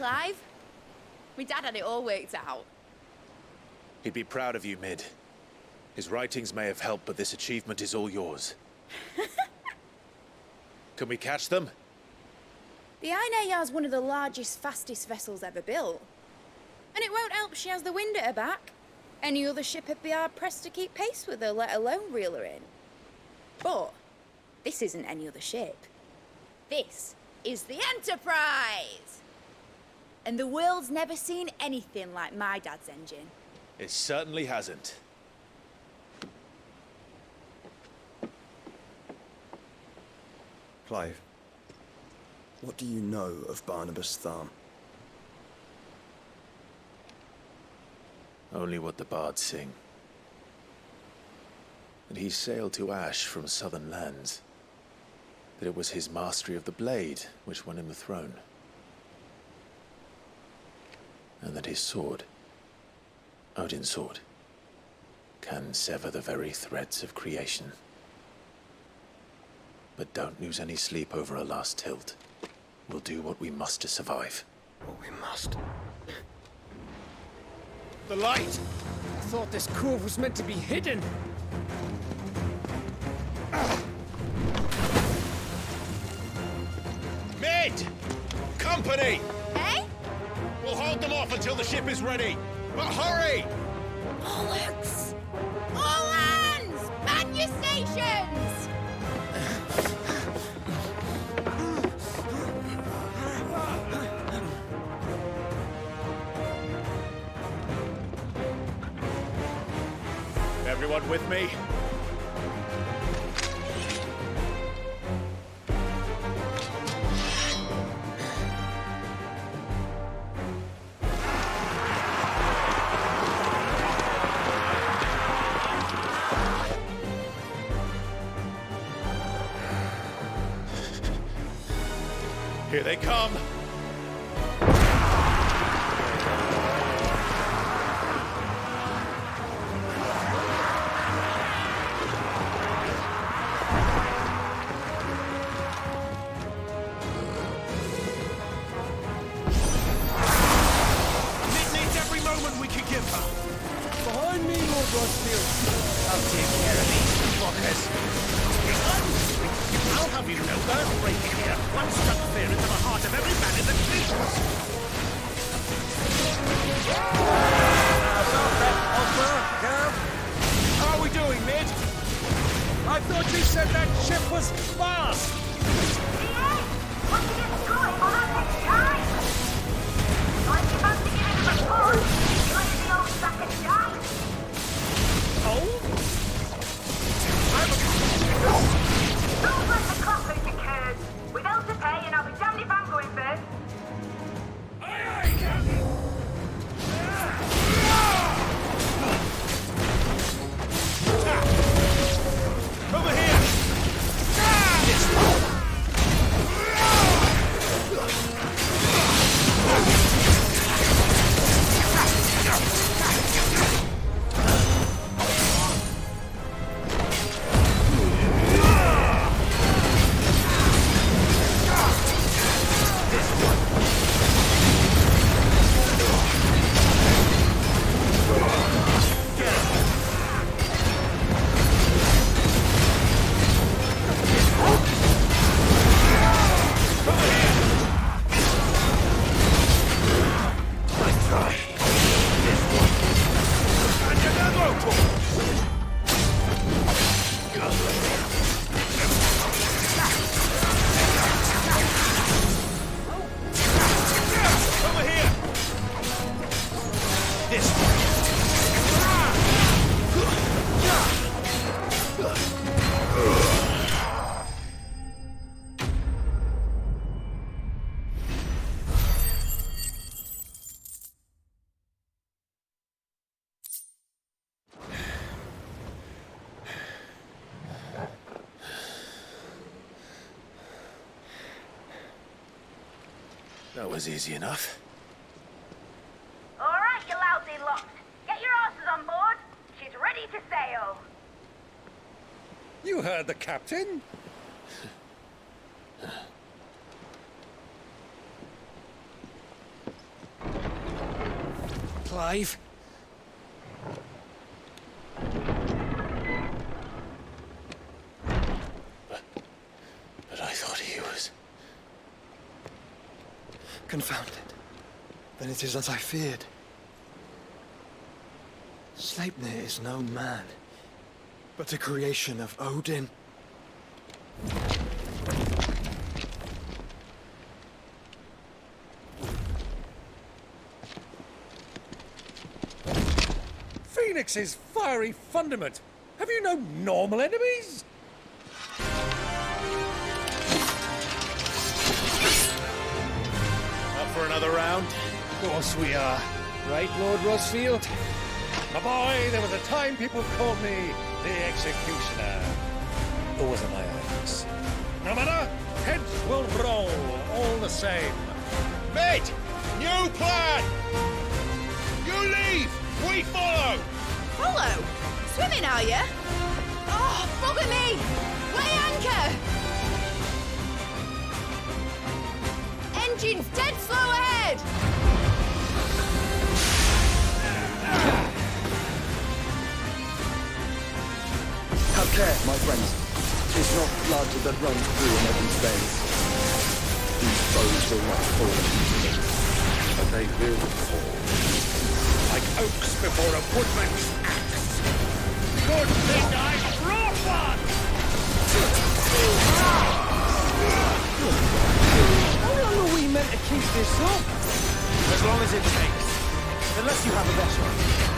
Clive. My dad had it all worked out. He'd be proud of you, Mid. His writings may have helped, but this achievement is all yours. Can we catch them? The Ainayar's one of the largest, fastest vessels ever built. And it won't help she has the wind at her back. Any other ship would be hard-pressed to keep pace with her, let alone reel her in. But this isn't any other ship. This is the Enterprise! And the world's never seen anything like my dad's engine. It certainly hasn't. Clive, what do you know of Barnabas Thumb? Only what the bards sing. That he sailed to Ash from southern lands. That it was his mastery of the blade which won him the throne. And that his sword, Odin's sword, can sever the very threads of creation. But don't lose any sleep over a last tilt. We'll do what we must to survive. What we must. The light! I thought this cove was meant to be hidden. Mid! Company! Eh? We'll hold them off until the ship is ready. But hurry! Bollocks! All hands! Man your stations! Everyone with me? Here they come! Behind me, Lord Rossfield. I'll take care of these fuckers. I'll have you know earthbreaking here. One struck fear into the heart of every man in the fleet. How are we doing, Mid? I thought you said that ship was fast. What do you get going on our next time? Like you're about to give it a report, you're like the old sack of shite. Don't let the clock hurt your curves. We've hell to pay and I'll be damned if I'm going first. Over here! That was easy enough. All right, you lousy lot. Get your asses on board. She's ready to sail. You heard the captain. Clive. But I thought he was... Confounded. Then it is as I feared. Sleipnir is no man, but a creation of Odin. Phoenix's fiery fundament. Have you no normal enemies? Up for another round? Of course we are. Right, Lord Rosfield? My boy, there was a time people called me the Executioner. Or was it my eyes? No matter, heads will roll all the same. Mate! New plan! You leave! We follow! Follow? Swimming, are you? Oh, bugger me! Weigh anchor! Engine's dead slow ahead! Have care, my friends. 'Tis not blood that runs through in every veins. These foes will not fall easily, but they will fall. Like oaks before a woodman's axe. Good thing I brought one! How long are we meant to keep this up? As long as it takes. Unless you have a better idea.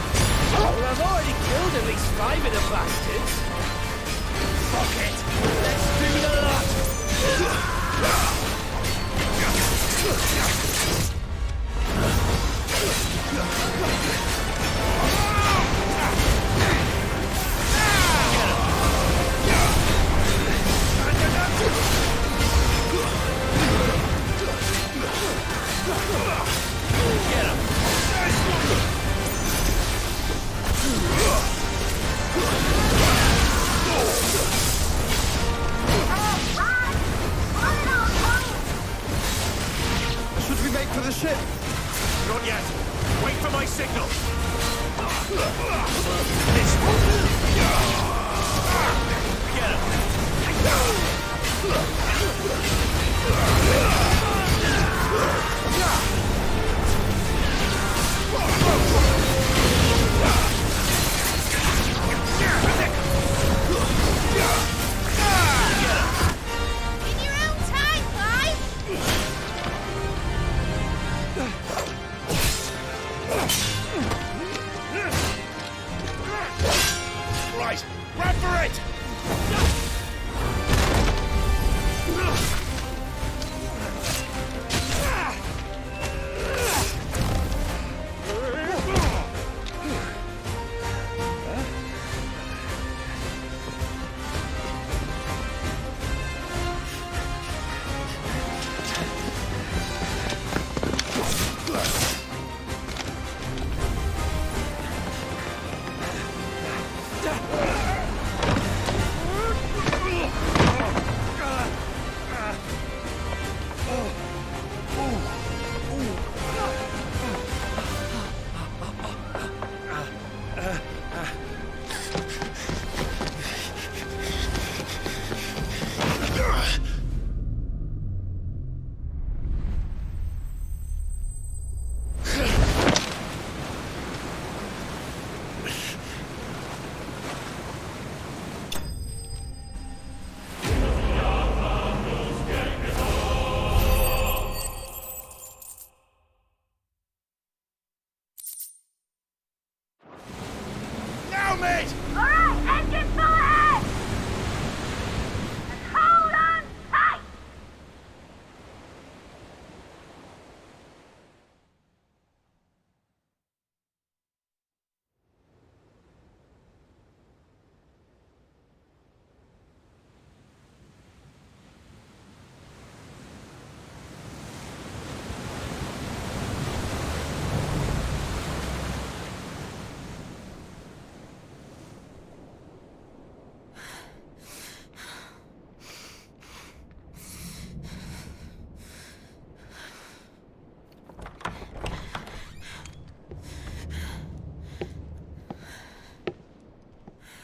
Well, I've already killed at least 5 of the bastards. Fuck it! Let's do the lot! Get him! Should we make for the ship? Not yet. Wait for my signal. This Get him. In your own time, Clive! Right, grab for it! Now, mate! Alright, engine full ahead! And hold on tight!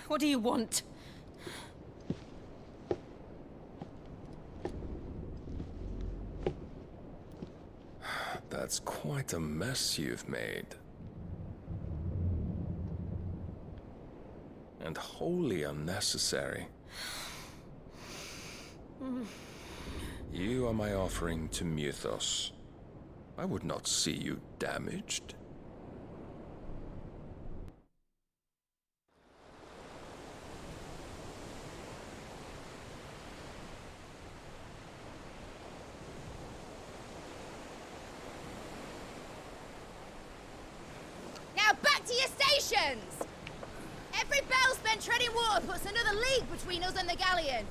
What do you want? That's quite a mess you've made. And wholly unnecessary. You are my offering to Mythos. I would not see you damaged. Now back to your stations! Every bell spent treading water puts another league between us and the galleon.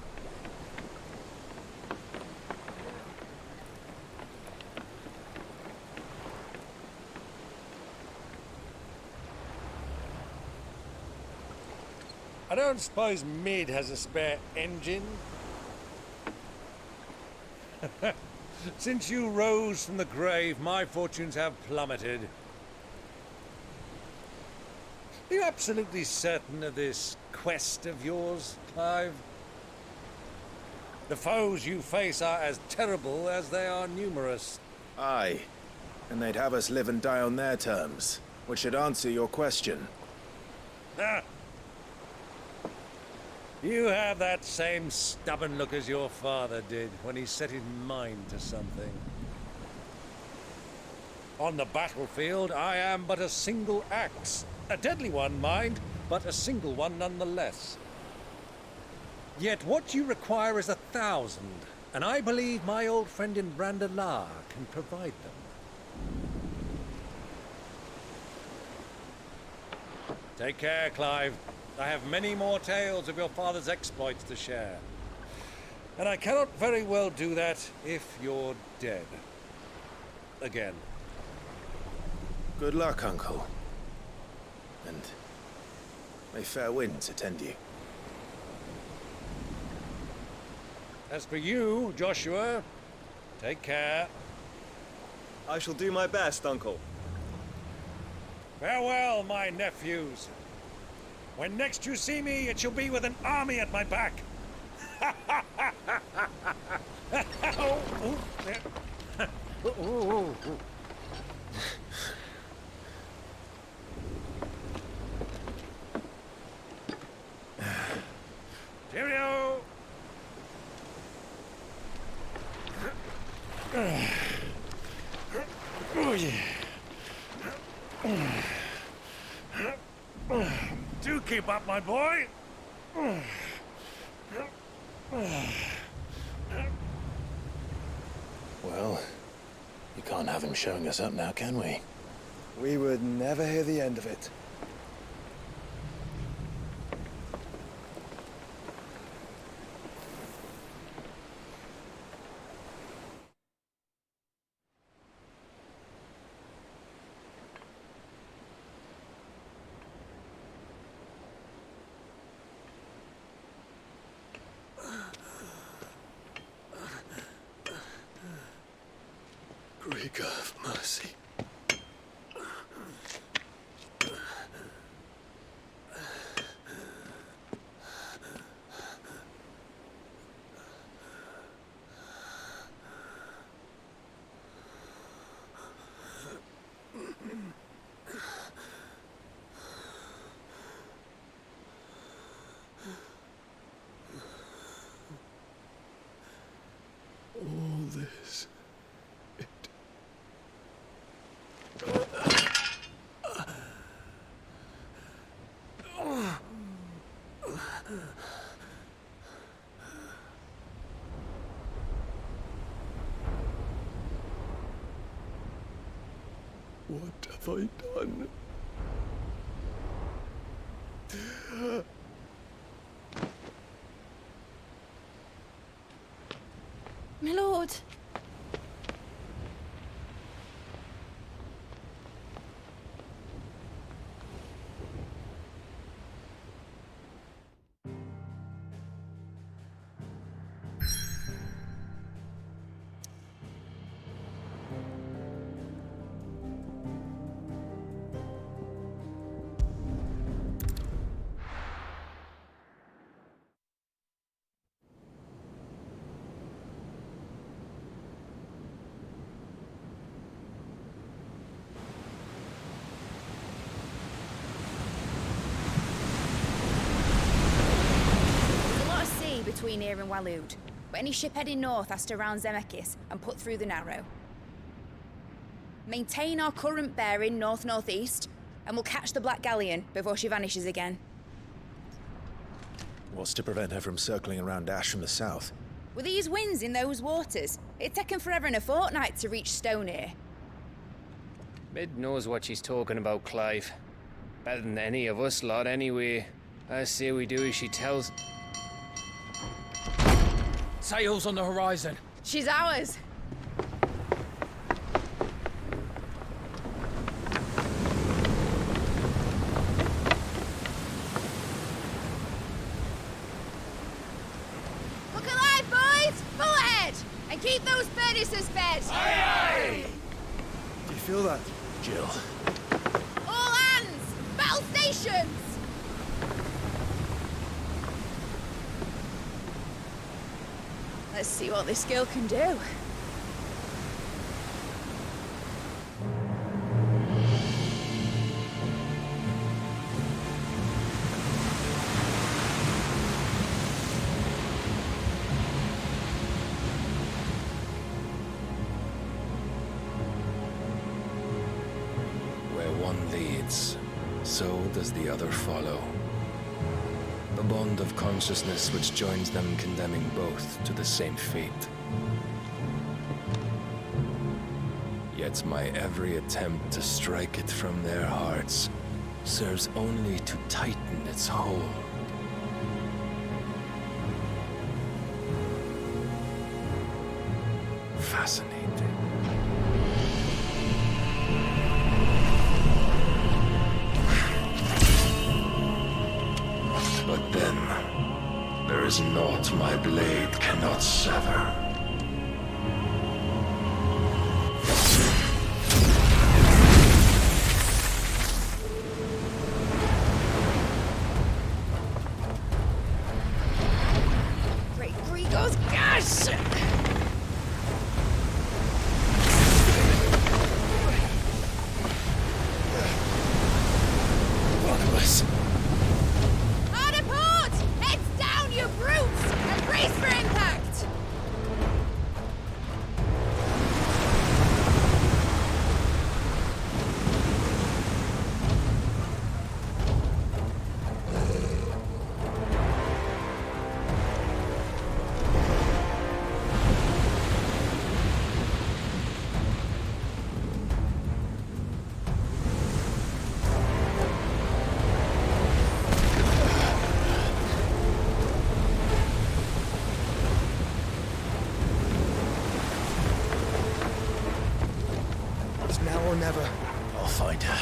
I don't suppose Mid has a spare engine? Since you rose from the grave, my fortunes have plummeted. Are you absolutely certain of this quest of yours, Clive? The foes you face are as terrible as they are numerous. Aye. And they'd have us live and die on their terms, which should answer your question. Ah. You have that same stubborn look as your father did when he set his mind to something. On the battlefield, I am but a single axe. A deadly one, mind, but a single one nonetheless. Yet what you require is 1,000, and I believe my old friend in Brandalar can provide them. Take care, Clive. I have many more tales of your father's exploits to share. And I cannot very well do that if you're dead. Again. Good luck, Uncle. And may fair winds attend you. As for you, Joshua, take care. I shall do my best, Uncle. Farewell, my nephews. When next you see me, it shall be with an army at my back. Oh, oh, there. Oh, oh, oh. Cheerio! Oh, yeah. Do keep up, my boy. Well, you can't have him showing us up now, can we? We would never hear the end of it. Greek of mercy. All this. What have I done? My lord. between here and Waloed, but any ship heading north has to round Zemeckis and put through the Narrow. Maintain our current bearing north-northeast, and we'll catch the Black Galleon before she vanishes again. What's to prevent her from circling around Ash from the south? With these winds in those waters, it'd taken forever and a fortnight to reach Stone here. Mid knows what she's talking about, Clive. Better than any of us lot, anyway. I say we do as she tells. Sails on the horizon. She's ours. Look alive, boys! Full ahead! And keep those furnaces fed! Do you feel that? Jill. All hands! Battle stations! Let's see what this girl can do. Where one leads, so does the other follow. The bond of consciousness which joins them condemning both to the same fate. Yet my every attempt to strike it from their hearts serves only to tighten its hold. Fascinating. But then, there is naught my blade cannot sever. Great Grigos, gosh! Barnabas. Hard a port! Heads down, you brutes! And brace for impact! It's now or never. I'll find her.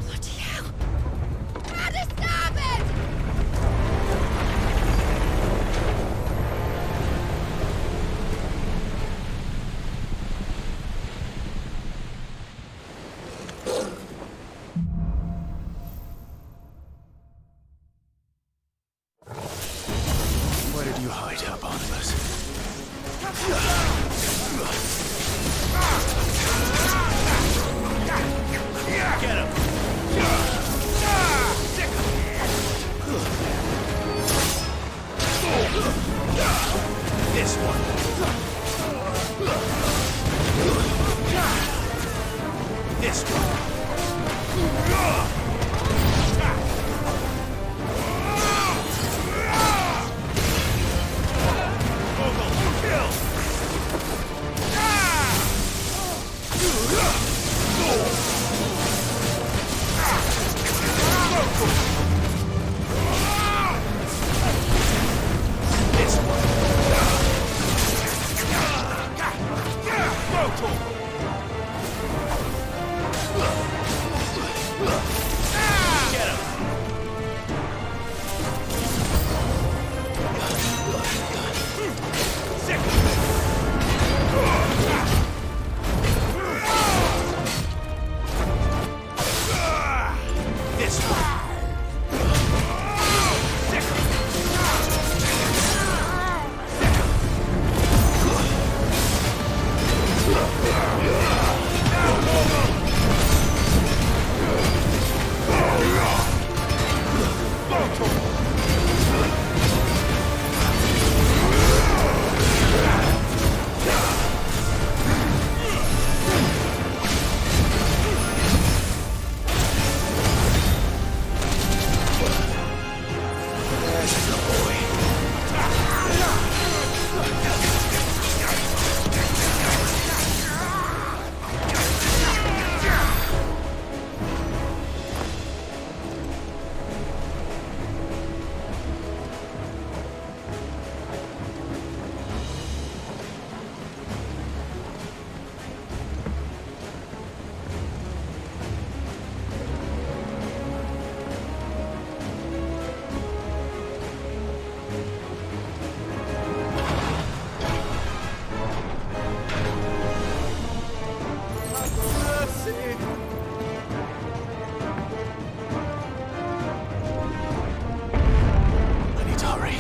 Bloody hell! Hard a starboard! Where did you hide her, Barnabas? Get him! This one. This one. This one. I need to hurry.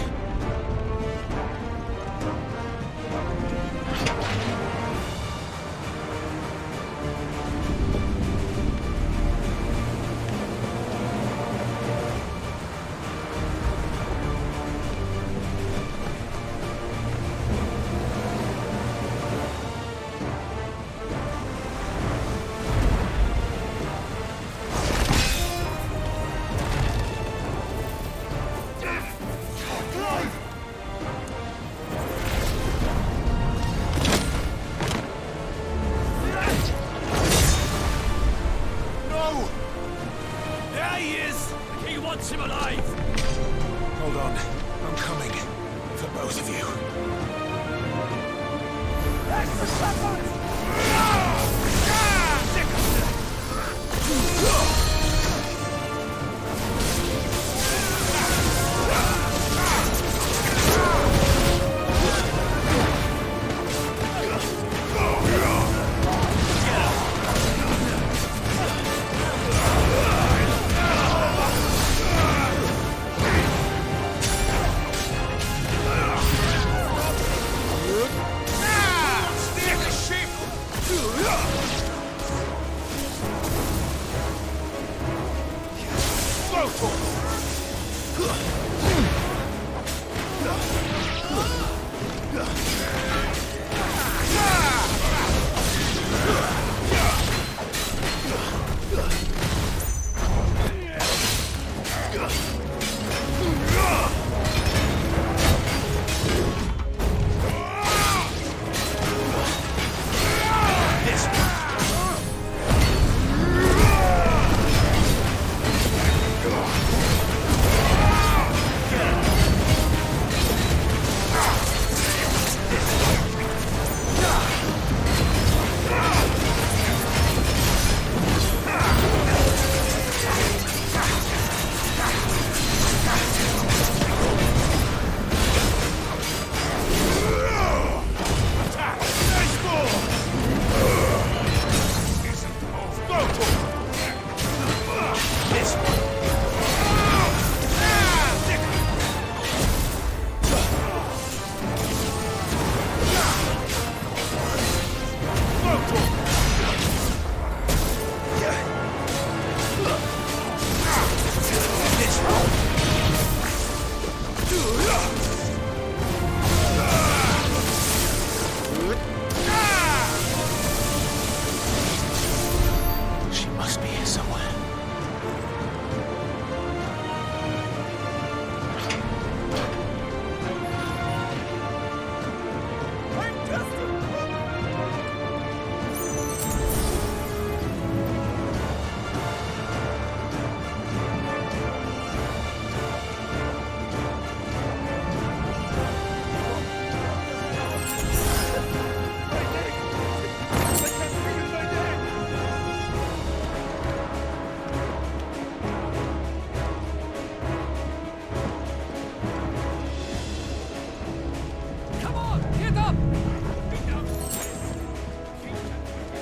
No! There he is! He wants him alive! Hold on. I'm coming. For both of you. Steer the ship! Go for it! She must be here somewhere. Come on, get up!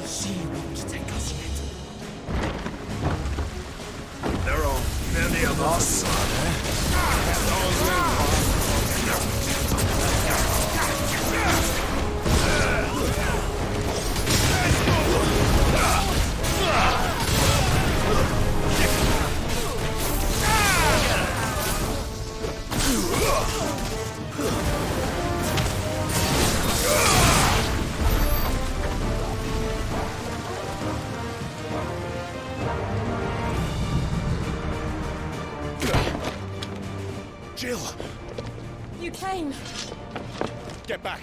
She won't take us yet. They're on. They're the others. still. You came. Get back.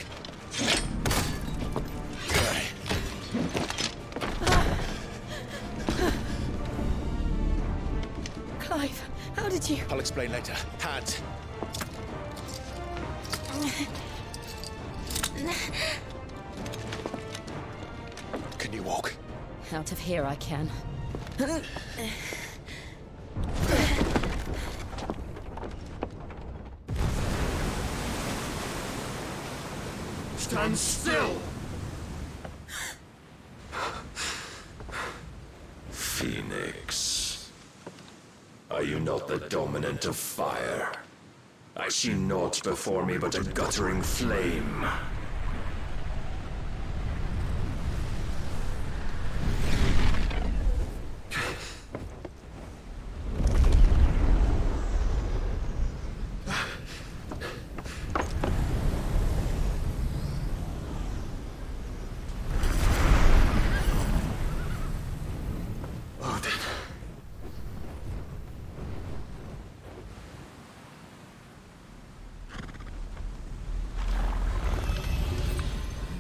Clive, how did you... I'll explain later. Hands. Can you walk? Out of here I can. Stand still! Phoenix. Are you not the dominant of fire? I see naught before me but a guttering flame.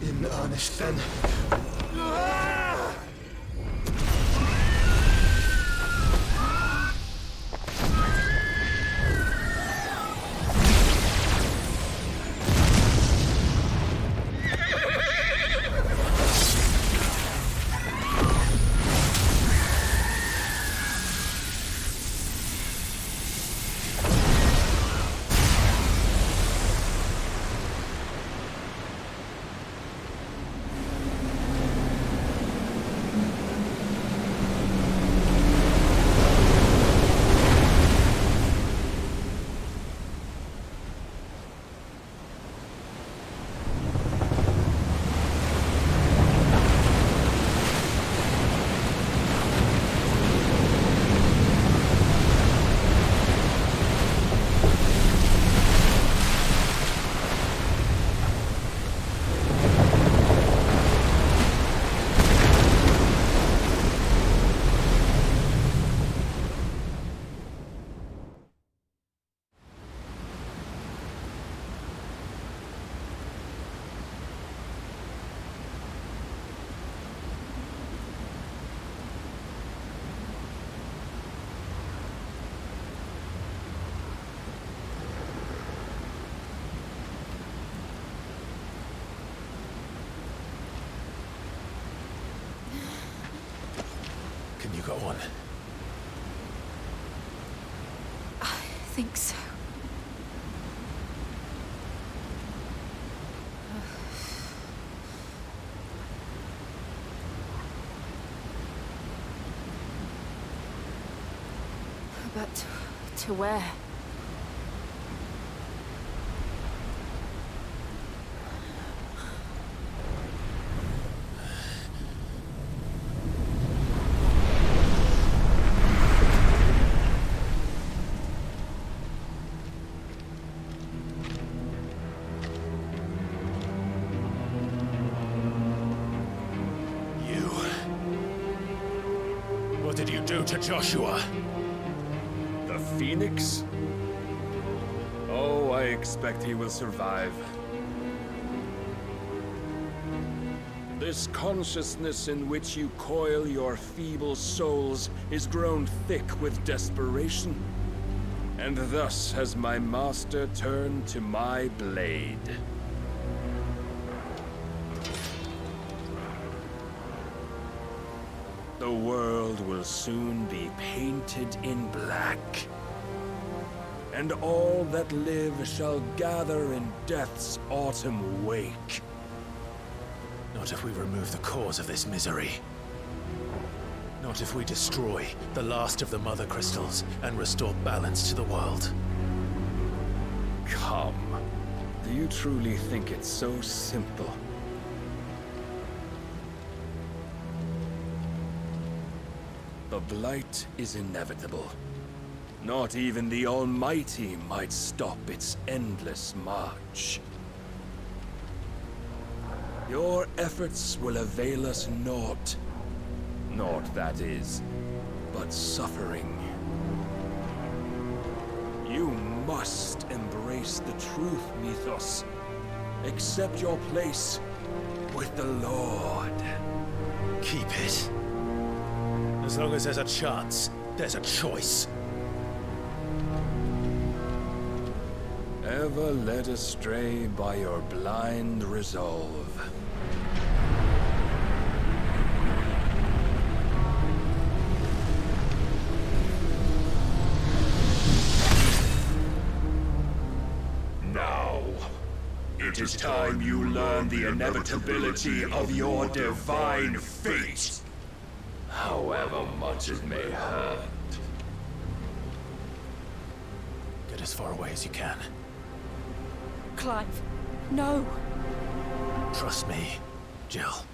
In earnest, then. Can you go on? I think so. But to where? What did you do to Joshua? The Phoenix? Oh, I expect he will survive. This consciousness in which you coil your feeble souls is grown thick with desperation. And thus has my master turned to my blade. The world will soon be painted in black. And all that live shall gather in death's autumn wake. Not if we remove the cause of this misery. Not if we destroy the last of the Mother Crystals and restore balance to the world. Come. Do you truly think it's so simple? The Blight is inevitable. Not even the Almighty might stop its endless march. Your efforts will avail us naught. Naught, that is, but suffering. You must embrace the truth, Mythos. Accept your place with the Lord. Keep it. As long as there's a chance, there's a choice. Ever led astray by your blind resolve. Now, it is time you learn the inevitability of your divine fate. However much it may hurt. Get as far away as you can. Clive, no. Trust me, Jill.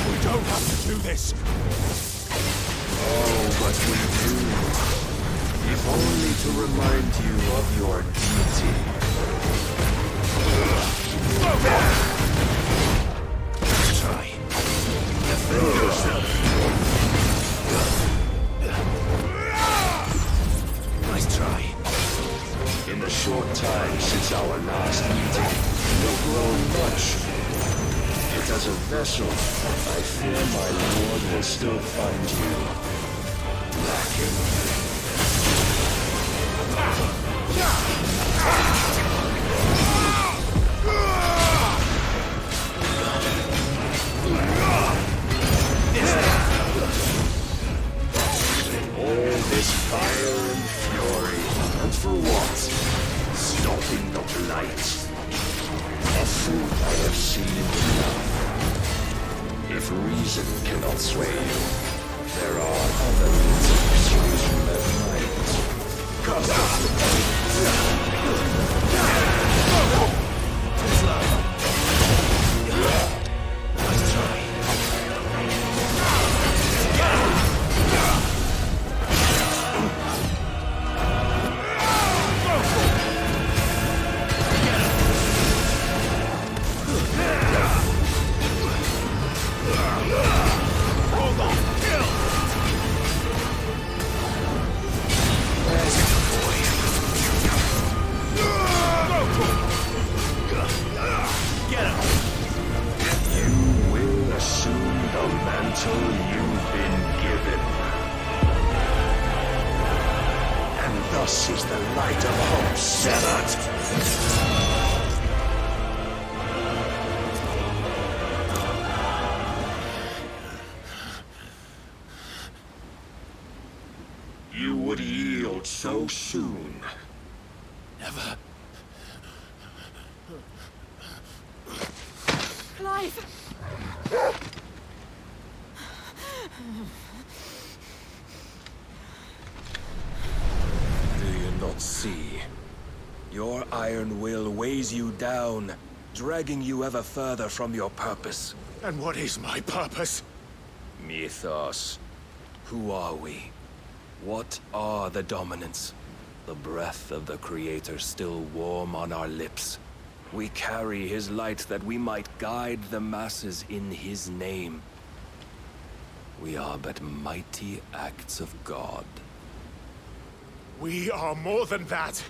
We don't have to do this. Oh, but we do. If only to remind you of your duty. Try. Defend yourself. Nice try. In the short time since our last meeting, you've grown much. Yet as a vessel, I fear my lord will still find you lacking. All this fire and fury, and for what? Stopping the blight. A fool I have seen enough. If reason cannot sway you, there are other means of persuasion that might. Nice try. Thus is the light of hope severed. You would yield so soon. Never. Clive! Do you not see? Your iron will weighs you down, dragging you ever further from your purpose. And what is my purpose? Mythos. Who are we? What are the dominants? The breath of the Creator still warm on our lips. We carry his light that we might guide the masses in his name. We are but mighty acts of God. We are more than that.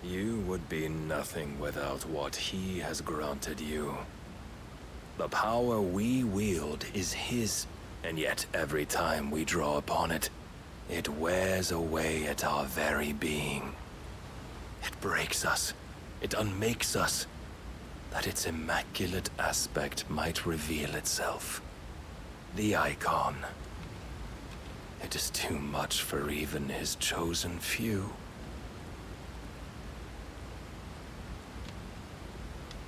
You would be nothing without what he has granted you. The power we wield is his, and yet every time we draw upon it, it wears away at our very being. It breaks us, it unmakes us, that its immaculate aspect might reveal itself. The icon. It is too much for even his chosen few.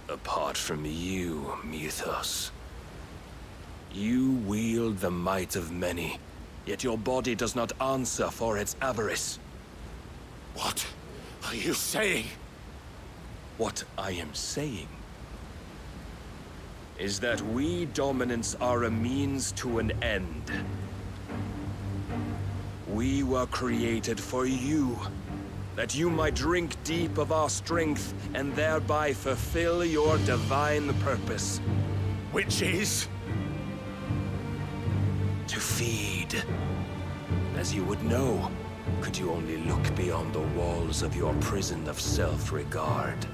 Apart from you, Mythos. You wield the might of many, yet your body does not answer for its avarice. What are you saying? What I am saying is that we dominants are a means to an end. We were created for you, that you might drink deep of our strength and thereby fulfill your divine purpose. Which is? To feed. As you would know, could you only look beyond the walls of your prison of self-regard.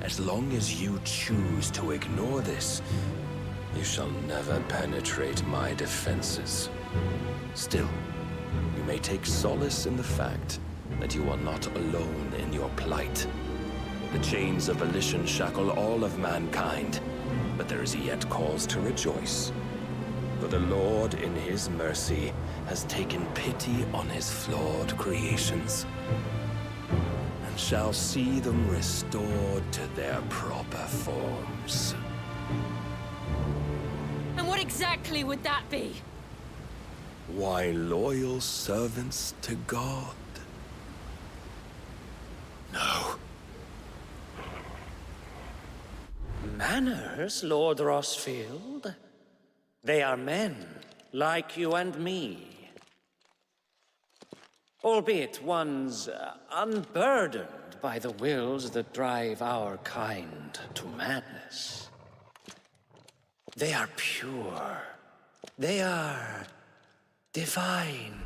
As long as you choose to ignore this, you shall never penetrate my defenses. Still, you may take solace in the fact that you are not alone in your plight. The chains of volition shackle all of mankind, but there is yet cause to rejoice. For the Lord, in his mercy, has taken pity on his flawed creations, and shall see them restored to their proper forms. And what exactly would that be? Why, loyal servants to God. No. Manners, Lord Rossfield? They are men, like you and me. Albeit ones unburdened by the wills that drive our kind to madness. They are pure. They are divine.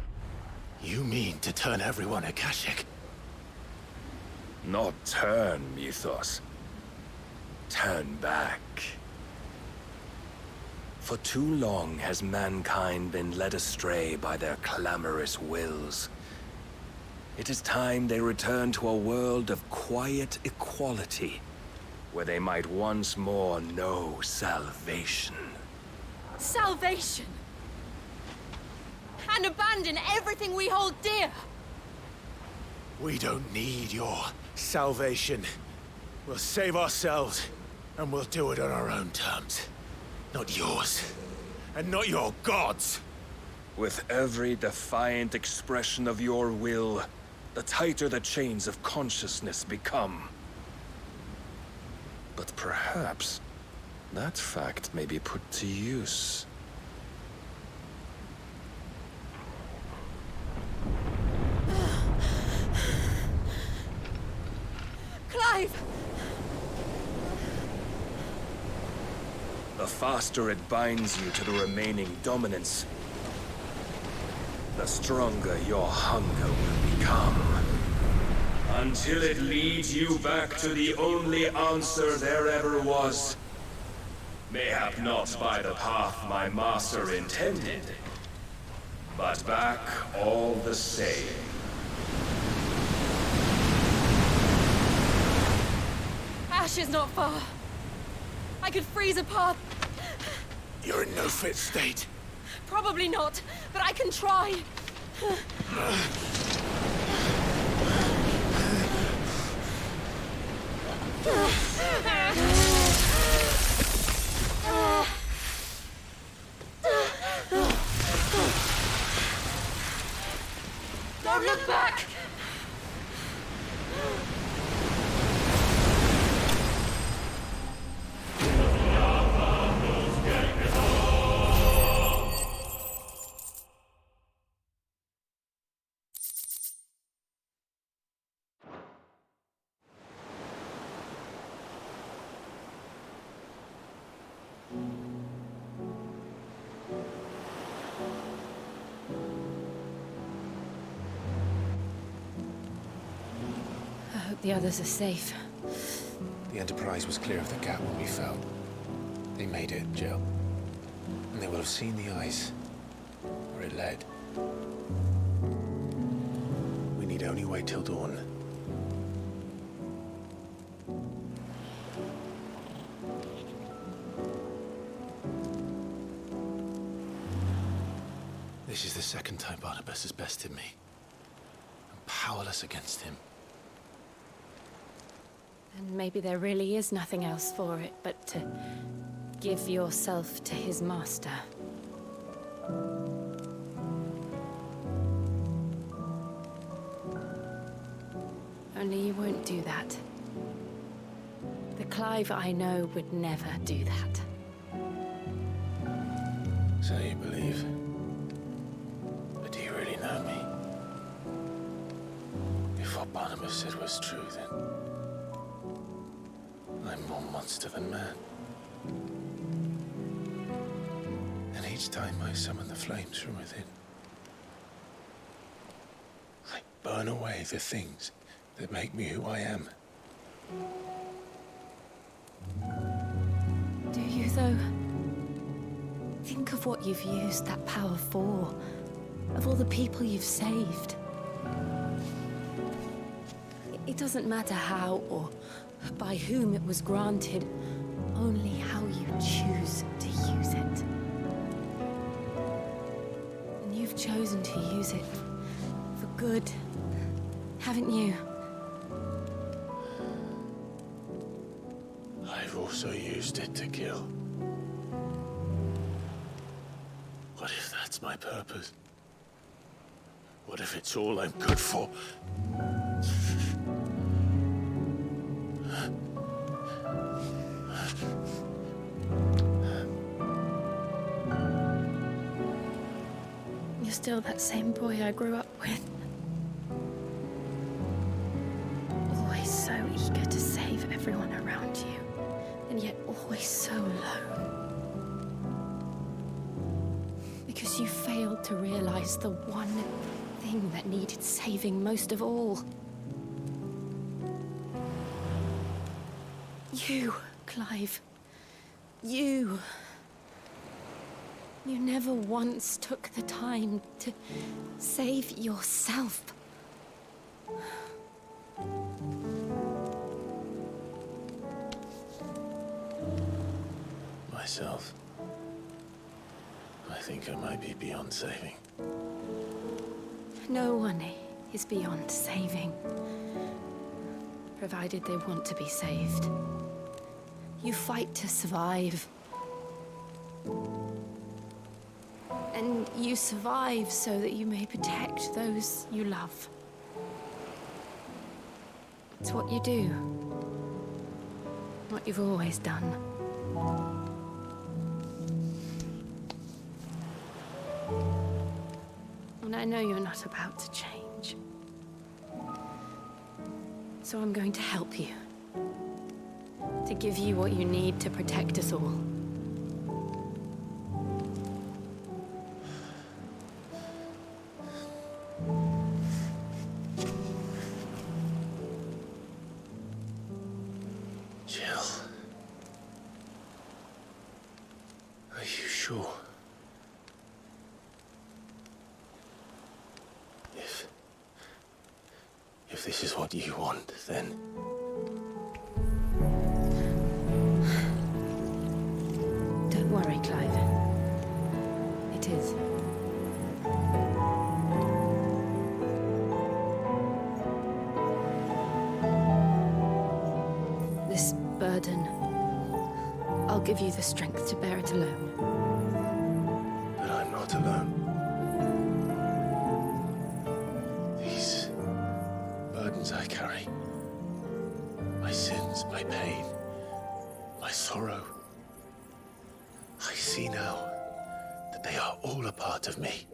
You mean to turn everyone Akashic? Not turn, Mythos. Turn back. For too long has mankind been led astray by their clamorous wills. It is time they return to a world of quiet equality, where they might once more know salvation. Salvation! And abandon everything we hold dear! We don't need your salvation. We'll save ourselves, and we'll do it on our own terms. Not yours, and not your gods! With every defiant expression of your will, the tighter the chains of consciousness become. But perhaps that fact may be put to use. Clive! The faster it binds you to the remaining dominance, the stronger your hunger will become. Until it leads you back to the only answer there ever was. Mayhap not by the path my master intended, but back all the same. Ash is not far. I could freeze a path. You're in no fit state. Probably not, but I can try. Don't look back! I hope the others are safe. The Enterprise was clear of the gap when we fell. They made it, Jill. And they will have seen the ice, where it led. We need only wait till dawn. This is the second time Barnabas has bested me. I'm powerless against him. And maybe there really is nothing else for it but to give yourself to his master. Only you won't do that. The Clive I know would never do that. So you believe? But do you really If what Barnabas said was true, then I'm more monster than man. And each time I summon the flames from within, I burn away the things that make me who I am. Do you, though? Think of what you've used that power for, of all the people you've saved. It doesn't matter how or by whom it was granted, only how you choose to use it. And you've chosen to use it for good, haven't you? I've also used it to kill. What if that's my purpose? What if it's all I'm good for? You're still that same boy I grew up with. Always so eager to save everyone around you, and yet always so alone. Because you failed to realize the one thing that needed saving most of all. You, Clive. You. You never once took the time to save yourself. Myself. I think I might be beyond saving. No one is beyond saving, provided they want to be saved. You fight to survive. And you survive so that you may protect those you love. It's what you do. What you've always done. And I know you're not about to change. So I'm going to help you. To give you what you need to protect us all. Jill. Are you sure? If this is what you want, then... Don't worry, Clive. It is. This burden, I'll give you the strength to bear it alone. But I'm not alone. These burdens I carry, my sins, my pain, my sorrow, I see now that they are all a part of me.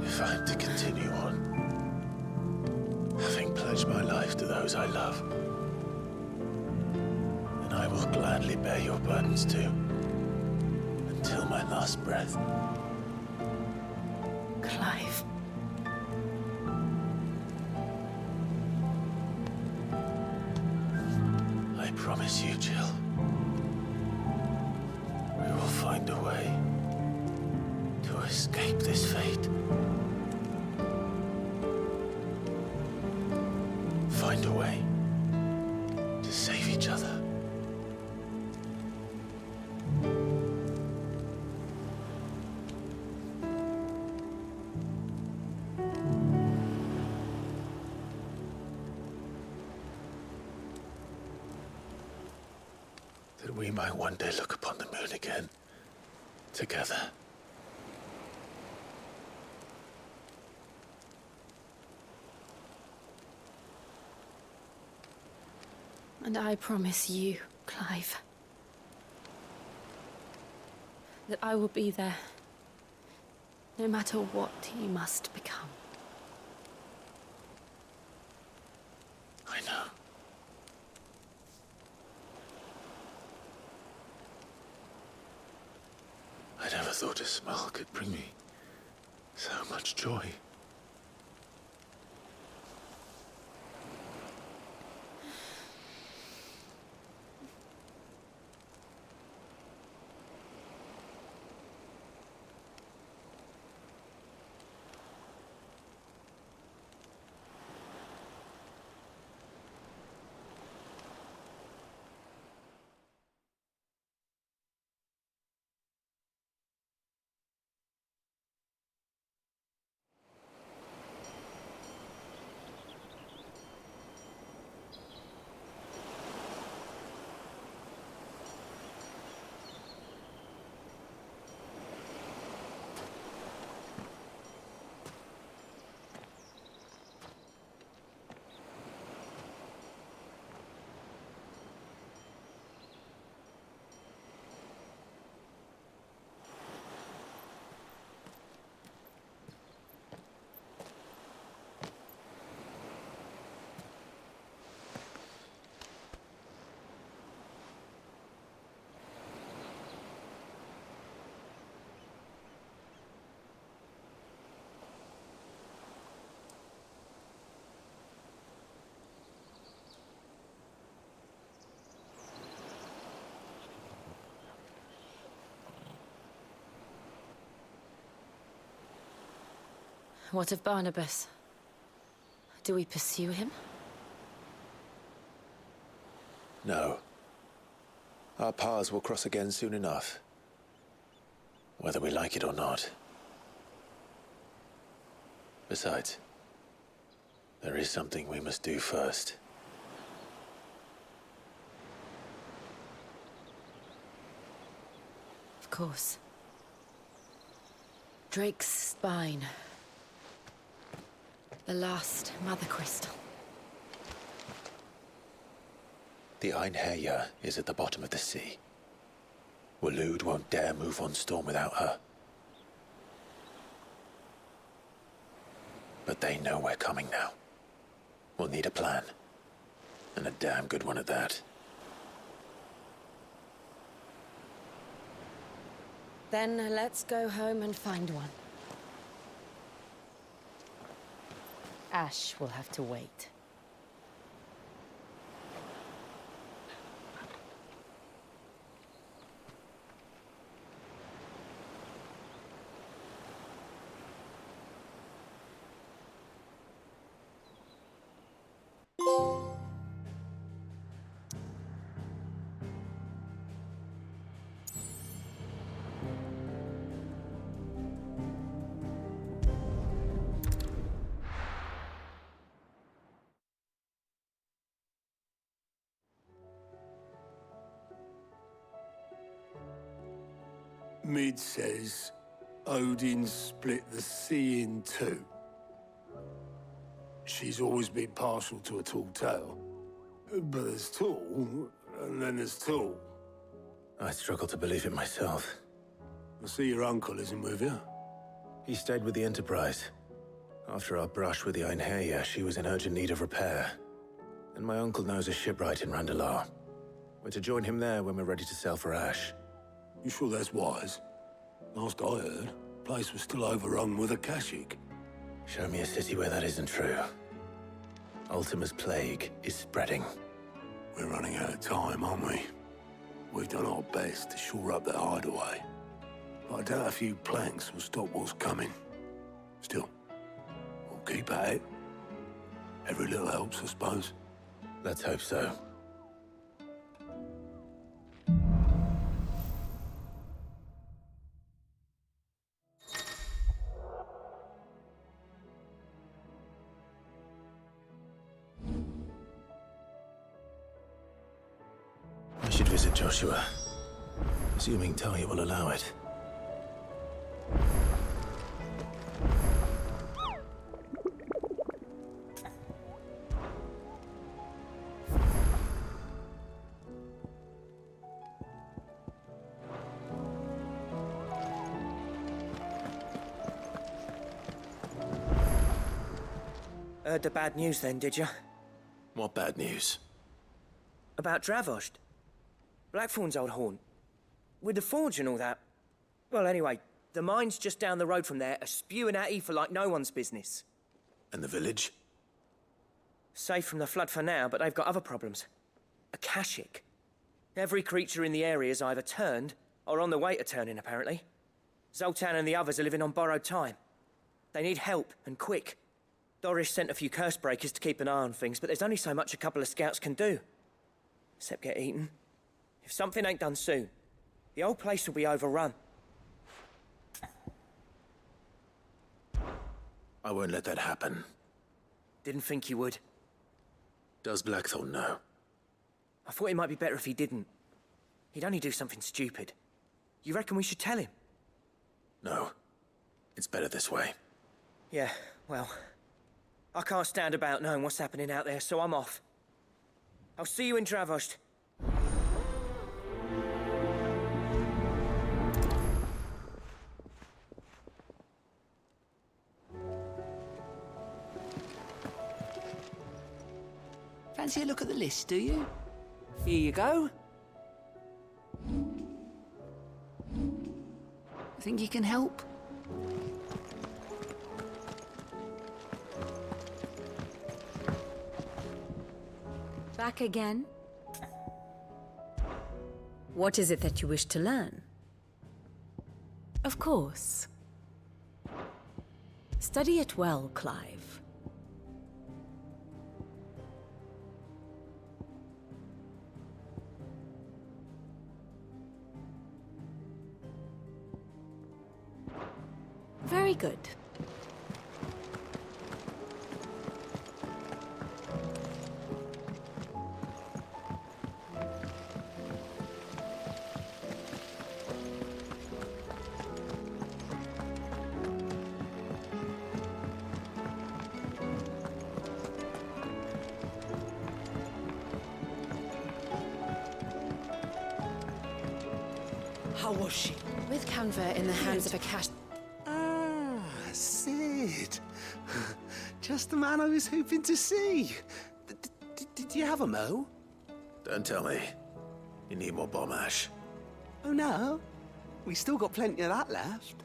If I'm to continue on, having pledged my life to those I love, then I will gladly bear your burdens too, until my last breath. Clive. I promise you, Jill, we will find a way to escape this fate. find a way to save each other. That we might one day look upon the moon again, together. And I promise you, Clive, that I will be there, no matter what you must become. I know. I never thought a smile could bring me so much joy. What of Barnabas? Do we pursue him? No. Our paths will cross again soon enough. Whether we like it or not. Besides, there is something we must do first. Of course. Drake's spine. The last Mother Crystal. The Einherjar is at the bottom of the sea. Waloed won't dare move on Storm without her. But they know we're coming now. We'll need a plan. And a damn good one at that. Then let's go home and find one. Ash will have to wait. Mid says Odin split the sea in two. She's always been partial to a tall tale. But there's tall, and then there's tall. I struggle to believe it myself. I see your uncle isn't with you. He stayed with the Enterprise. After our brush with the Einherjar, she was in urgent need of repair. And my uncle knows a shipwright in Randalar. We're to join him there when we're ready to sail for Ash. You sure that's wise? Last I heard, the place was still overrun with Akashic. Show me a city where that isn't true. Ultima's plague is spreading. We're running out of time, aren't we? We've done our best to shore up that hideaway. But I doubt a few planks will stop what's coming. Still, we'll keep at it. Every little helps, I suppose. Let's hope so. I should visit Joshua, assuming Talia will allow it. Heard the bad news then, did you? What bad news? About Dravost. Blackthorn's old haunt. With the forge and all that. Well, anyway, the mine's just down the road from there are spewing at Aoife like no one's business. And the village? Safe from the flood for now, but they've got other problems. Akashic. Every creature in the area's either turned or on the way to turning, apparently. Zoltan and the others are living on borrowed time. They need help, and quick. Doris sent a few curse breakers to keep an eye on things, but there's only so much a couple of scouts can do. Except get eaten. If something ain't done soon, the old place will be overrun. I won't let that happen. Didn't think you would. Does Blackthorn know? I thought it might be better if he didn't. He'd only do something stupid. You reckon we should tell him? No. It's better this way. Yeah, well, I can't stand about knowing what's happening out there, so I'm off. I'll see you in Dravost. Fancy a look at the list, do you? Here you go. Think you can help? Back again? What is it that you wish to learn? Of course. Study it well, Clive. Very good. How was she? With Canva in the hands of a cash... Sid. Just the man I was hoping to see. Did you have a mo? Don't tell me. You need more bomb ash. Oh no, we still got plenty of that left.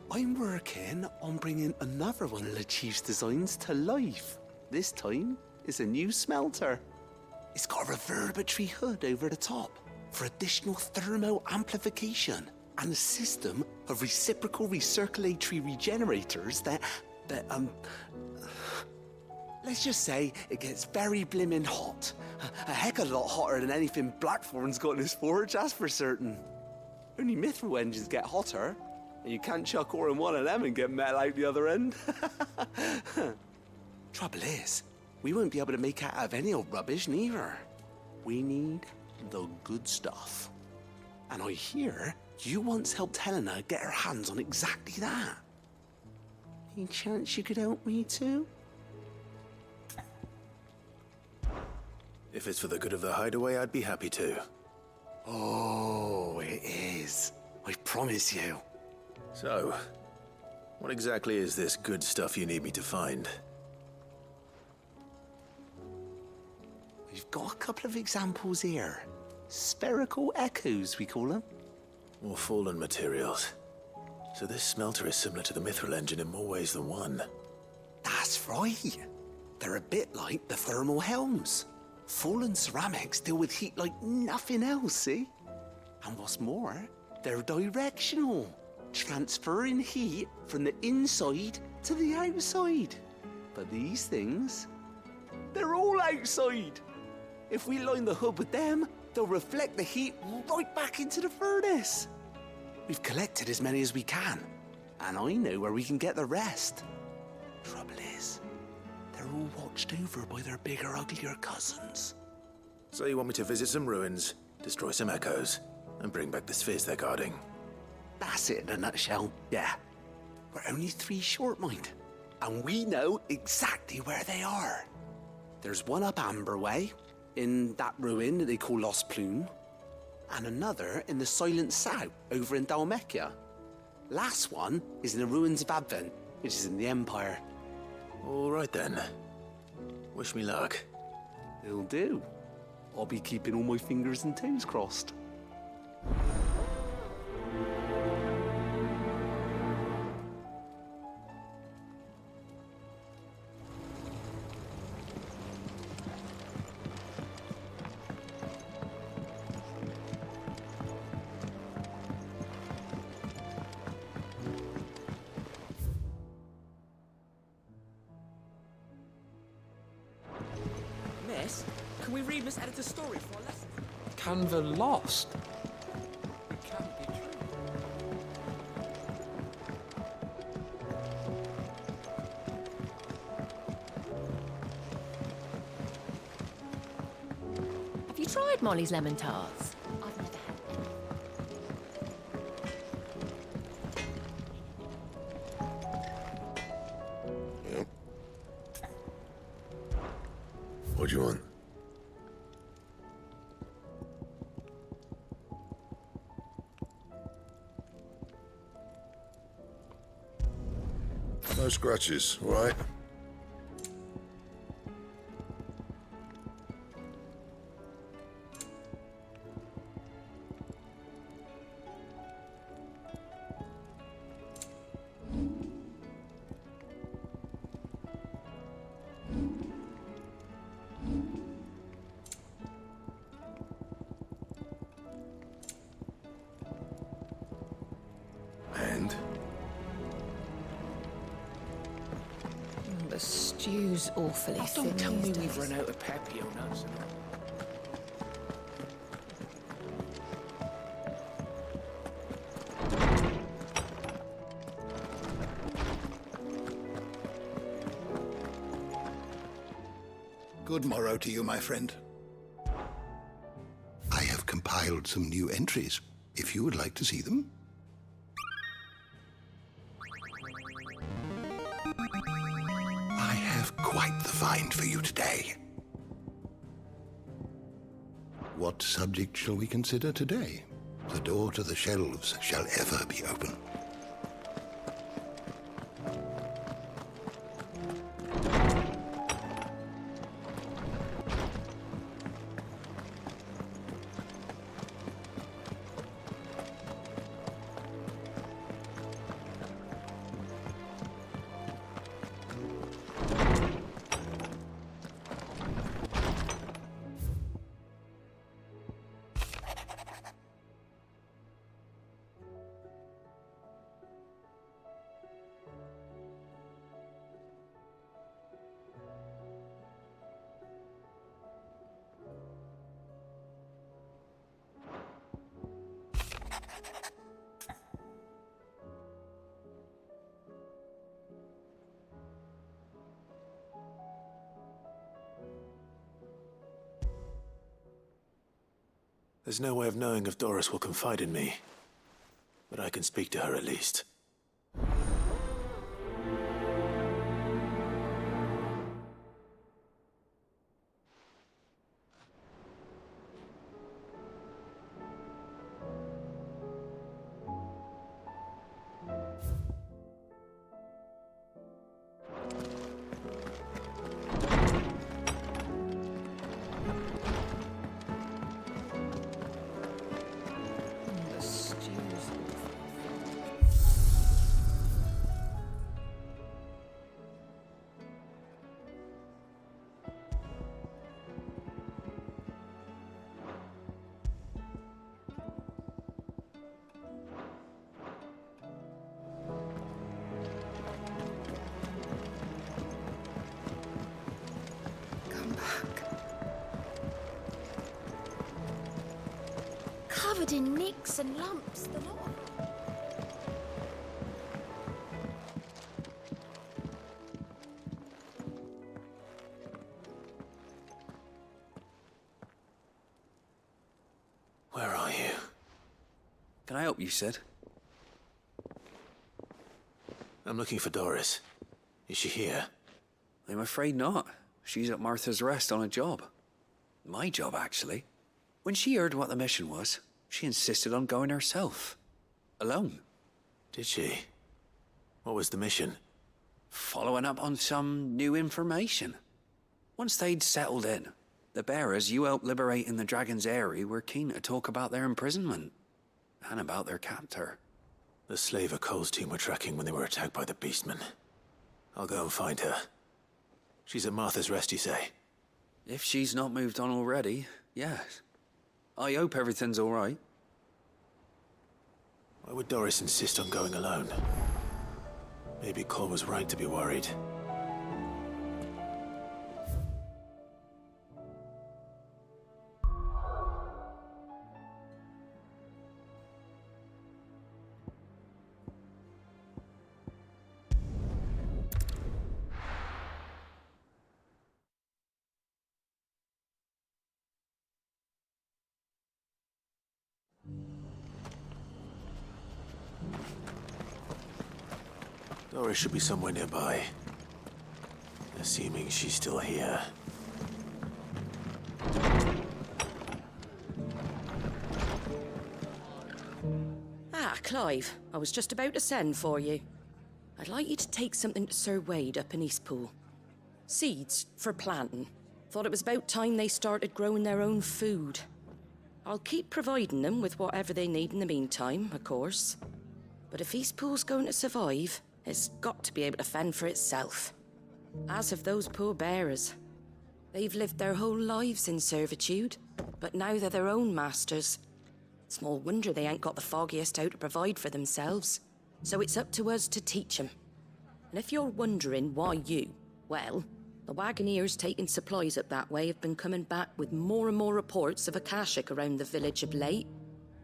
I'm working on bringing another one of the Chief's designs to life. This time, it's a new smelter. It's got a reverberatory hood over the top for additional thermo amplification and a system of reciprocal recirculatory regenerators that let's just say it gets very blimmin' hot. A heck of a lot hotter than anything Blackthorn's got in his forge, that's for certain. Only mithril engines get hotter, and you can't chuck ore in one of them and get metal out the other end. Trouble is, we won't be able to make out of any old rubbish neither. We need the good stuff. And I hear you once helped Helena get her hands on exactly that. Any chance you could help me too? If it's for the good of the hideaway, I'd be happy to. Oh, it is. I promise you. So, what exactly is this good stuff you need me to find? We've got a couple of examples here. Spherical echoes, we call them. More fallen materials. So this smelter is similar to the mithril engine in more ways than one. That's right. They're a bit like the thermal helms. Fallen ceramics deal with heat like nothing else, see? And what's more, they're directional, transferring heat from the inside to the outside. But these things, They're all outside. If we line the hub with them, they'll reflect the heat right back into the furnace. We've collected as many as we can, and I know where we can get the rest. Trouble is, they're all watched over by their bigger, uglier cousins. So you want me to visit some ruins, destroy some echoes, and bring back the spheres they're guarding? That's it in a nutshell, yeah. We're only 3 short, mind. And we know exactly where they are. There's one up Amber Way, in that ruin that they call Lost Plume, and another in the Silent South, over in Dalmekia. Last one is in the ruins of Advent, which is in the Empire. All right then. Wish me luck. It'll do. I'll be keeping all my fingers and toes crossed. Miss, can we read Miss Editor's story for a lesson? Canva lost? It can't be true. Have you tried Molly's lemon tarts? I've never had any. Yep. What do you want? No scratches, all right? And? The stew's awfully Oh, thin don't tell me these we've days. run out of Pepionas. Good morrow to you, my friend. I have compiled some new entries, if you would like to see them. I have quite the find for you today. What subject shall we consider today? The door to the shelves shall ever be open. There's no way of knowing if Doris will confide in me, but I can speak to her at least. covered in nicks and lumps, the lot. Where are you? Can I help you, Sid? I'm looking for Doris. Is she here? I'm afraid not. She's at Martha's Rest on a job. My job, actually. When she heard what the mission was, she insisted on going herself. Alone. Did she? What was the mission? Following up on some new information. Once they'd settled in, the bearers you helped liberate in the Dragon's Eyrie were keen to talk about their imprisonment. And about their captor. The slaver Cole's team were tracking when they were attacked by the Beastmen. I'll go and find her. She's at Martha's Rest, you say? If she's not moved on already, yes. I hope everything's all right. Why would Doris insist on going alone? Maybe Cole was right to be worried. Doris should be somewhere nearby. Assuming she's still here. Ah, Clive. I was just about to send for you. I'd like you to take something to Sir Wade up in Eastpool. Seeds for planting. Thought it was about time they started growing their own food. I'll keep providing them with whatever they need in the meantime, of course. But if Eastpool's going to survive, it's got to be able to fend for itself. As have those poor bearers. They've lived their whole lives in servitude, but now they're their own masters. Small wonder they ain't got the foggiest how to provide for themselves. So it's up to us to teach them. And if you're wondering why you, well, the Wagoneers taking supplies up that way have been coming back with more and more reports of Akashic around the village of late.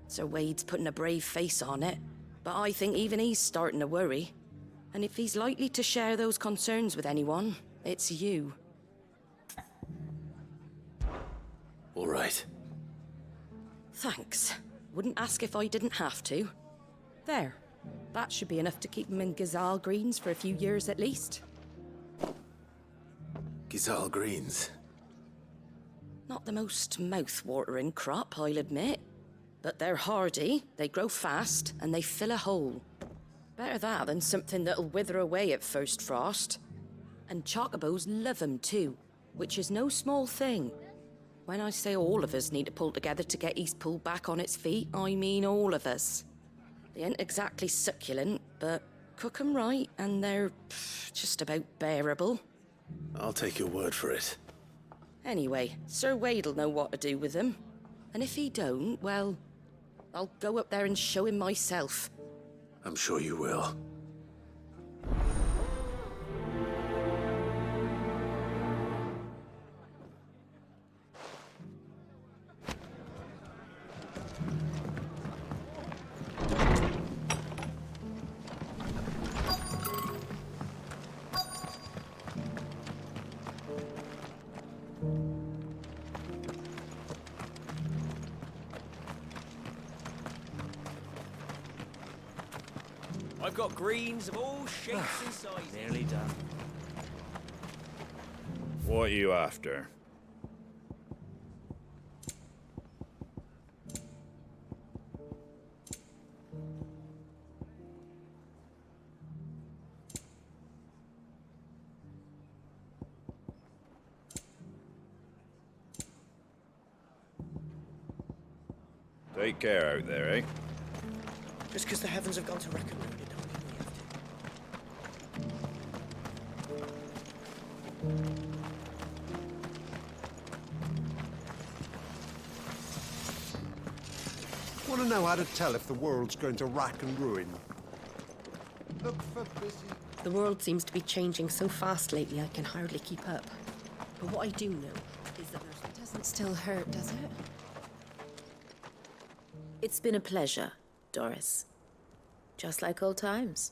Sir Wade's putting a brave face on it, but I think even he's starting to worry. And if he's likely to share those concerns with anyone, it's you. All right. Thanks. Wouldn't ask if I didn't have to. There. That should be enough to keep him in Gazal Greens for a few years at least. Gazal Greens? Not the most mouth-watering crop, I'll admit. But they're hardy, they grow fast, and they fill a hole. Better that than something that'll wither away at first frost. And chocobos love 'em too, which is no small thing. When I say all of us need to pull together to get Eastpool back on its feet, I mean all of us. They ain't exactly succulent, but cook 'em right and they're just about bearable. I'll take your word for it. Anyway, Sir Wade'll know what to do with them. And if he don't, well, I'll go up there and show him myself. I'm sure you will. I've got greens of all shapes and sizes. Nearly done. What are you after? Take care out there, eh? Just because the heavens have gone to wreck and ruin it, don't mean we have to. Want to know how to tell if the world's going to rack and ruin? Look for busy. The world seems to be changing so fast lately I can hardly keep up. But what I do know is that It doesn't still hurt, does it? It's been a pleasure, Doris. Just like old times.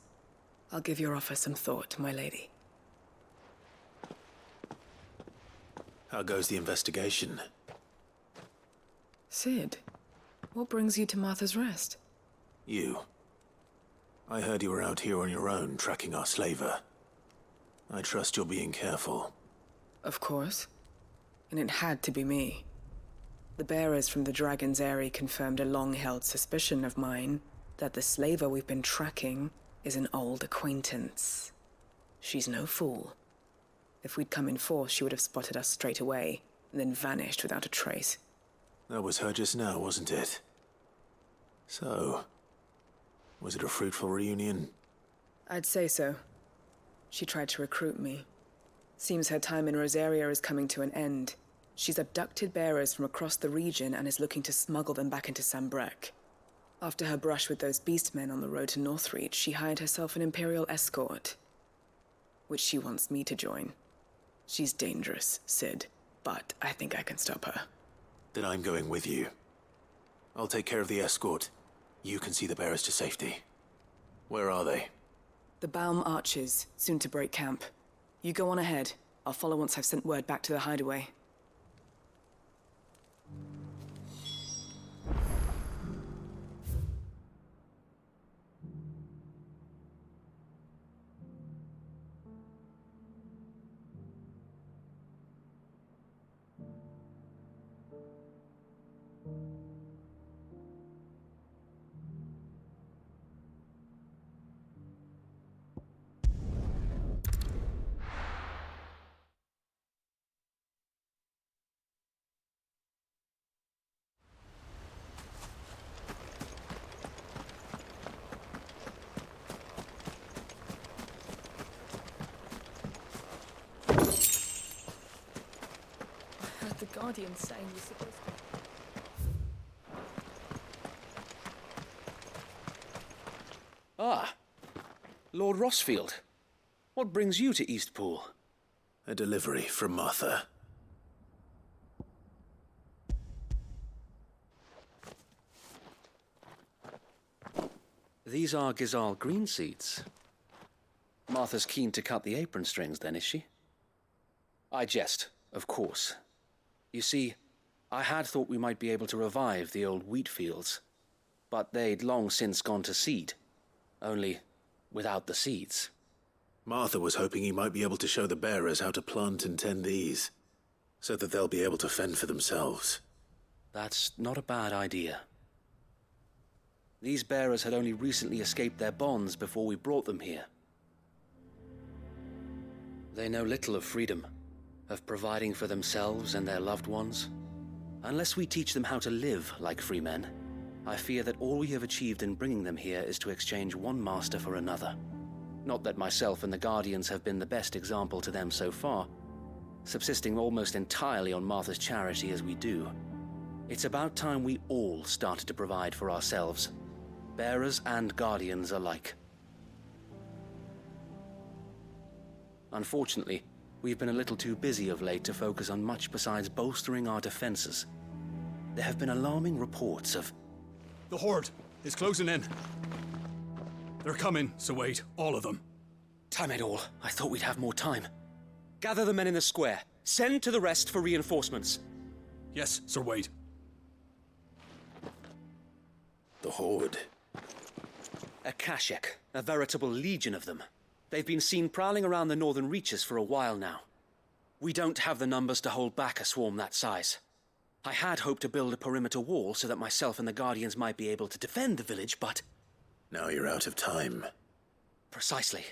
I'll give your offer some thought, my lady. How goes the investigation? Sid, what brings you to Martha's Rest? You. I heard you were out here on your own, tracking our slaver. I trust you're being careful. Of course. And it had to be me. The bearers from the Dragon's Eyrie confirmed a long-held suspicion of mine that the slaver we've been tracking is an old acquaintance. She's no fool. If we'd come in force, she would have spotted us straight away, and then vanished without a trace. That was her just now, wasn't it? So, was it a fruitful reunion? I'd say so. She tried to recruit me. Seems her time in Rosaria is coming to an end. She's abducted bearers from across the region and is looking to smuggle them back into Sambrec. After her brush with those beastmen on the road to Northreach, she hired herself an Imperial escort, which she wants me to join. She's dangerous, Sid, but I think I can stop her. Then I'm going with you. I'll take care of the escort. You can see the bearers to safety. Where are they? The Baum Archers, soon to break camp. You go on ahead. I'll follow once I've sent word back to the hideaway. The Guardian's saying you're supposed to... Ah, Lord Rossfield. What brings you to Eastpool? A delivery from Martha. These are Gizal green seeds. Martha's keen to cut the apron strings, then, is she? I jest, of course. You see, I had thought we might be able to revive the old wheat fields, but they'd long since gone to seed, only without the seeds. Martha was hoping he might be able to show the bearers how to plant and tend these, so that they'll be able to fend for themselves. That's not a bad idea. These bearers had only recently escaped their bonds before we brought them here. They know little of freedom, of providing for themselves and their loved ones. Unless we teach them how to live like free men, I fear that all we have achieved in bringing them here is to exchange one master for another. Not that myself and the Guardians have been the best example to them so far, subsisting almost entirely on Martha's charity as we do. It's about time we all started to provide for ourselves, bearers and Guardians alike. Unfortunately, we've been a little too busy of late to focus on much besides bolstering our defenses. There have been alarming reports of... The Horde is closing in. They're coming, so wait, all of them. Damn it all, I thought we'd have more time. Gather the men in the square. Send to the rest for reinforcements. Yes, Sir Wade. The Horde. A Kashek, a veritable legion of them. They've been seen prowling around the northern reaches for a while now. We don't have the numbers to hold back a swarm that size. I had hoped to build a perimeter wall so that myself and the Guardians might be able to defend the village, but... Now you're out of time. Precisely.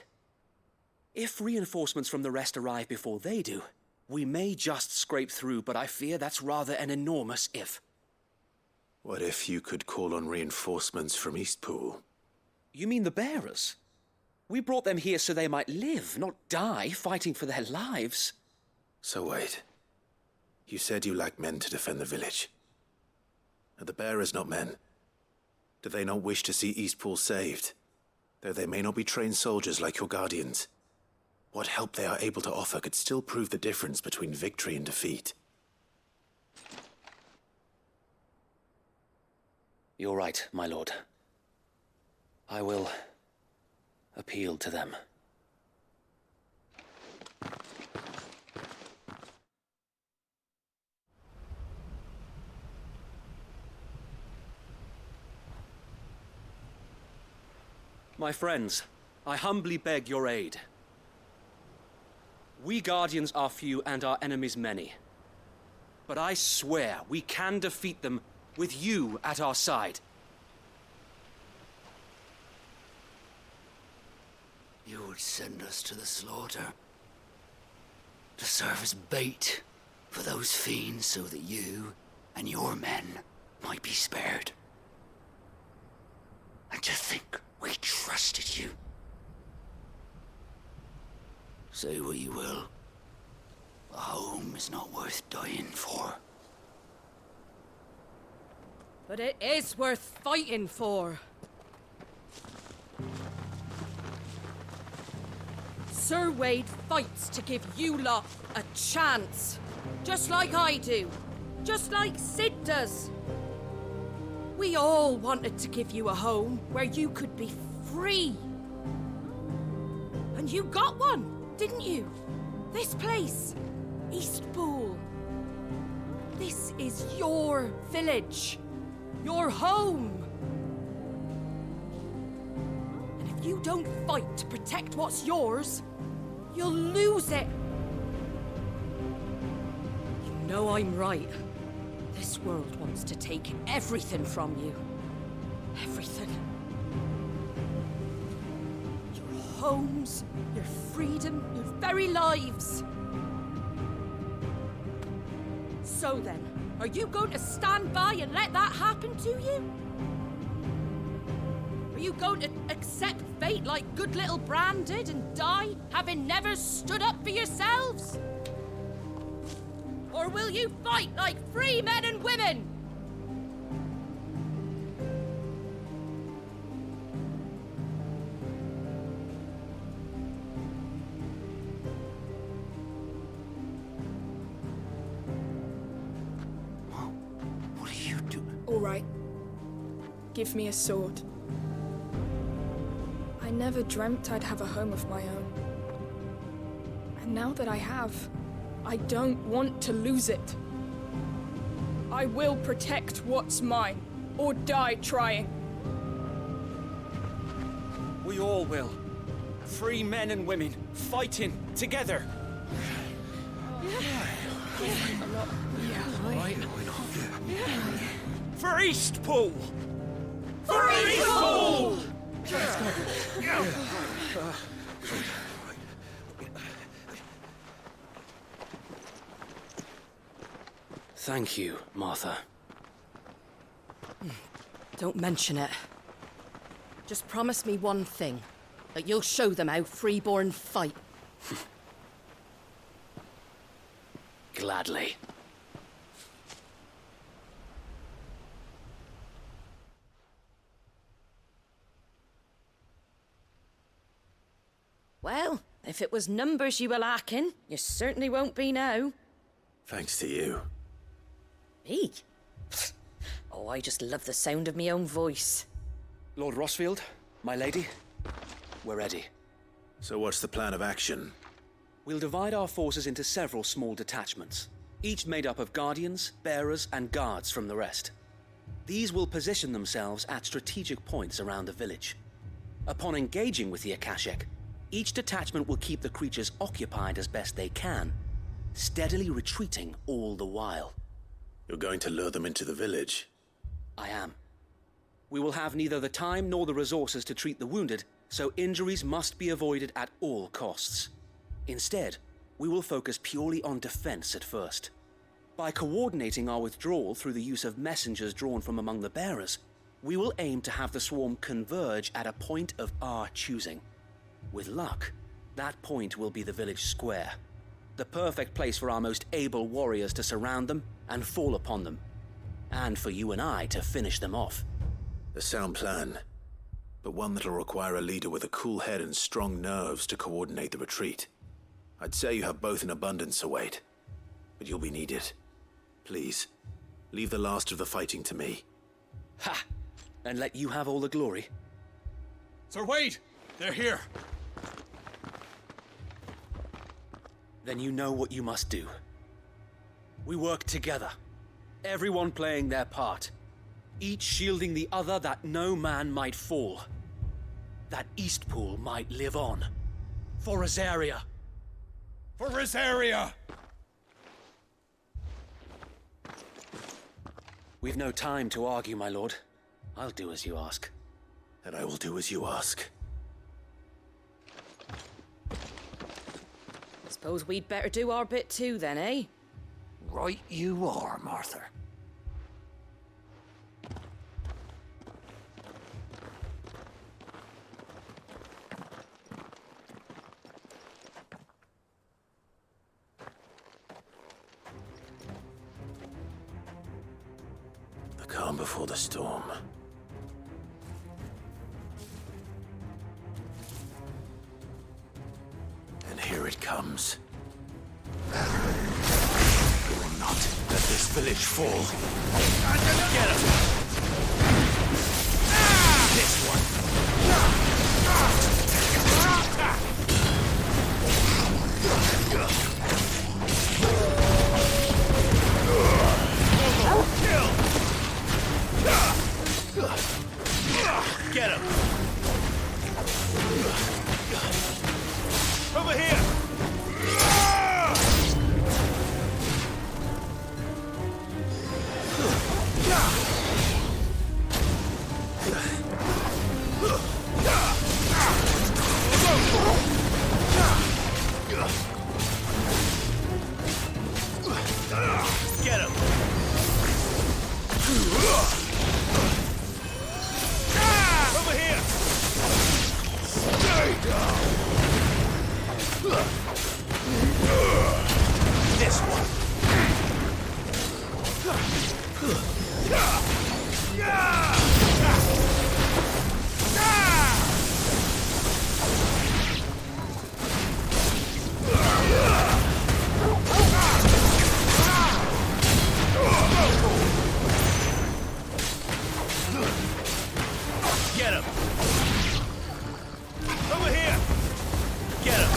If reinforcements from the rest arrive before they do, we may just scrape through, but I fear that's rather an enormous if. What if you could call on reinforcements from Eastpool? You mean the bearers? We brought them here so they might live, not die, fighting for their lives. So wait. You said you lack men to defend the village. Are the bearers not men? Do they not wish to see Eastpool saved? Though they may not be trained soldiers like your Guardians. What help they are able to offer could still prove the difference between victory and defeat. You're right, my lord. I will appeal to them. My friends, I humbly beg your aid. We Guardians are few and our enemies many. But I swear we can defeat them with you at our side. You would send us to the slaughter, to serve as bait for those fiends so that you and your men might be spared. And to think we trusted you. Say what you will, a home is not worth dying for. But it is worth fighting for. Sir Wade fights to give you lot a chance. Just like I do. Just like Sid does. We all wanted to give you a home where you could be free. And you got one, didn't you? This place, Eastpool. This is your village. Your home. And if you don't fight to protect what's yours, you'll lose it. You know I'm right. This world wants to take everything from you. Everything. Your homes, your freedom, your very lives. So then, are you going to stand by and let that happen to you? Are you going to accept fate like good little Bran did and die, having never stood up for yourselves? Or will you fight like free men and women? What are you doing? All right. Give me a sword. I never dreamt I'd have a home of my own. And now that I have, I don't want to lose it. I will protect what's mine, or die trying. We all will. Free men and women, fighting together. For Eastpool! For Eastpool! Thank you, Martha. Don't mention it. Just promise me one thing. That you'll show them how freeborn fight. Gladly. Well, if it was numbers you were lacking, you certainly won't be now. Thanks to you. Me? Oh, I just love the sound of my own voice. Lord Rosfield, my lady, we're ready. So what's the plan of action? We'll divide our forces into several small detachments, each made up of guardians, bearers, and guards from the rest. These will position themselves at strategic points around the village. Upon engaging with the Akashic, each detachment will keep the creatures occupied as best they can, steadily retreating all the while. You're going to lure them into the village? I am. We will have neither the time nor the resources to treat the wounded, so injuries must be avoided at all costs. Instead, we will focus purely on defense at first. By coordinating our withdrawal through the use of messengers drawn from among the bearers, we will aim to have the swarm converge at a point of our choosing. With luck, that point will be the village square, the perfect place for our most able warriors to surround them and fall upon them, and for you and I to finish them off. A sound plan, but one that'll require a leader with a cool head and strong nerves to coordinate the retreat. I'd say you have both in abundance, Sir Wade, but you'll be needed. Please, leave the last of the fighting to me. Ha! and let you have all the glory? Sir Wade! They're here! Then you know what you must do. We work together, everyone playing their part, each shielding the other that no man might fall, that Eastpool might live on. For Rosaria! For Rosaria! We've no time to argue, my lord. I'll do as you ask. And I will do as you ask. Suppose we'd better do our bit too then, eh? Right you are, Martha. The calm before the storm. And here it comes. We will not let this village fall. Get him! This one! Get him! Over here! Get him! Over here! Stay down! This one! Get him! Over here! Get him!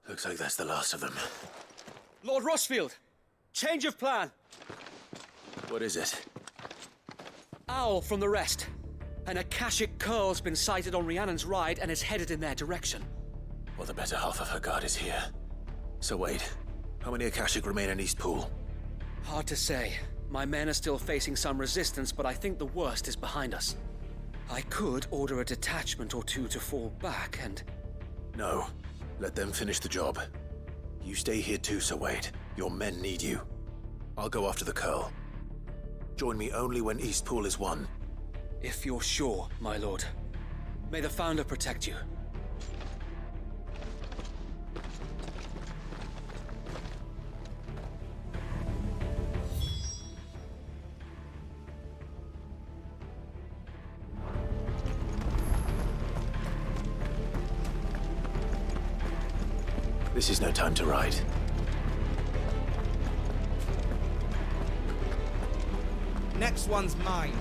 Looks like that's the last of them. Lord Rossfield! Change of plan! What is it? Owl from the rest. An Akashic curl's been sighted on Rhiannon's ride and is headed in their direction. Well, the better half of her guard is here. So wait, how many Akashic remain in Eastpool? Hard to say. My men are still facing some resistance, but I think the worst is behind us. I could order a detachment or two to fall back and... No. Let them finish the job. You stay here too, Sir Wade. Your men need you. I'll go after the Curl. Join me only when Eastpool is won. If you're sure, my lord. May the Founder protect you. This is no time to ride. Next one's mine.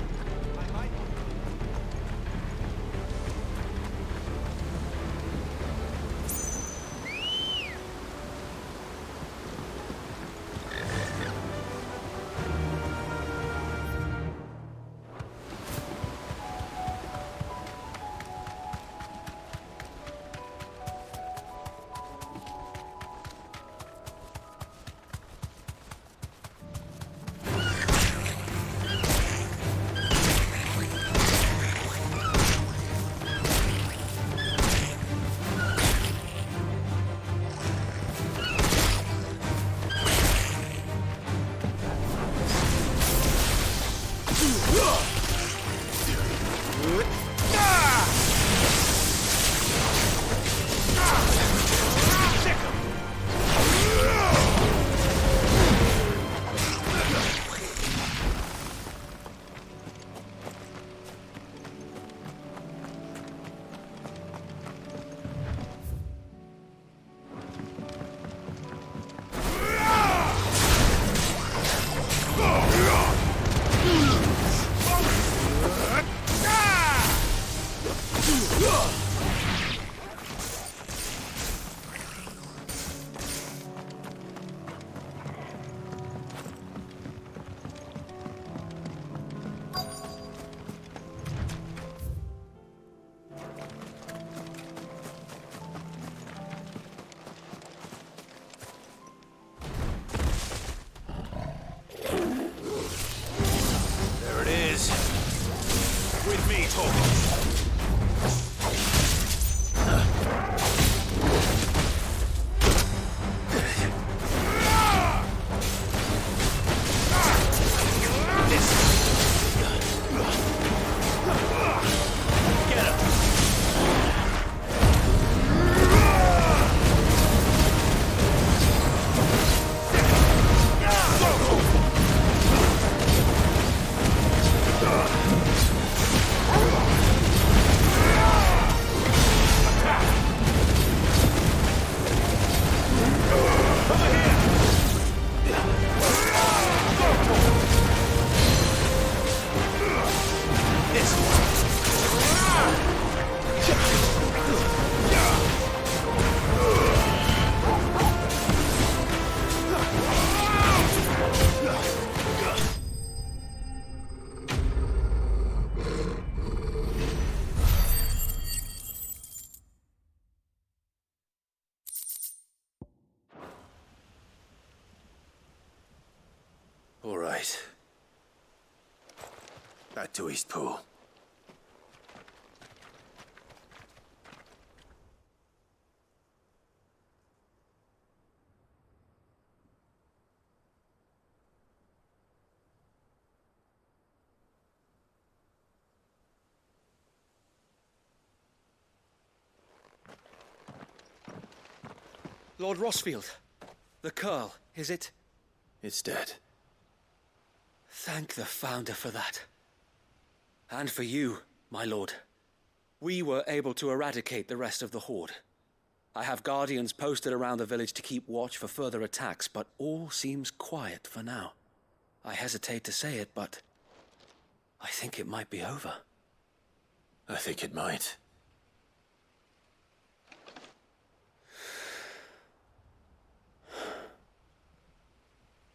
There it is. With me, Torvald. All right. Back to Eastpool. Lord Rossfield, the Curl, is it? It's dead. Thank the Founder for that. And for you, my lord. We were able to eradicate the rest of the Horde. I have guardians posted around the village to keep watch for further attacks, but all seems quiet for now. I hesitate to say it, but I think it might be over. I think it might.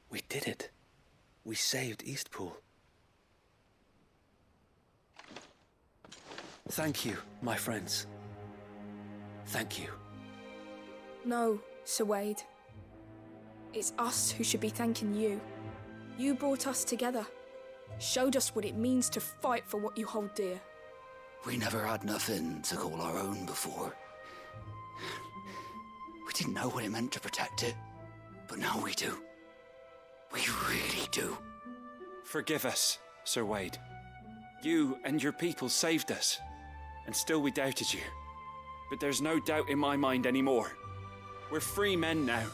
We did it. We saved Eastpool. Thank you, my friends. Thank you. No, Sir Wade. It's us who should be thanking you. You brought us together. Showed us what it means to fight for what you hold dear. We never had nothing to call our own before. We didn't know what it meant to protect it, but now we do. We really do. Forgive us, Sir Wade. You and your people saved us, and still we doubted you. But there's no doubt in my mind anymore. We're free men now,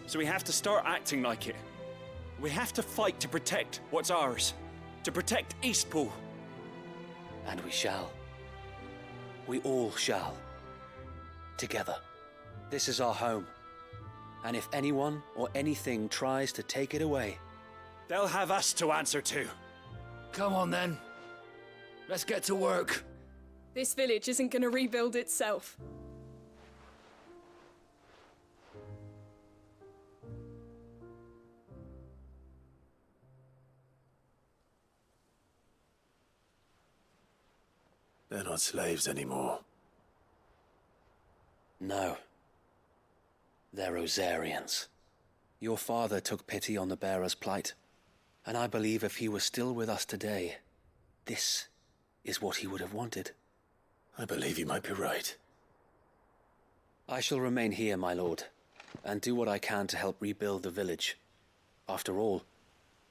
so we have to start acting like it. We have to fight to protect what's ours, to protect Eastpool. And we shall. We all shall. Together. This is our home. And if anyone or anything tries to take it away, they'll have us to answer to. Come on then. Let's get to work. This village isn't going to rebuild itself. They're not slaves anymore. no. They're Rosarians. Your father took pity on the bearer's plight, and I believe if he were still with us today, this is what he would have wanted. I believe you might be right. I shall remain here, my lord, and do what I can to help rebuild the village. After all,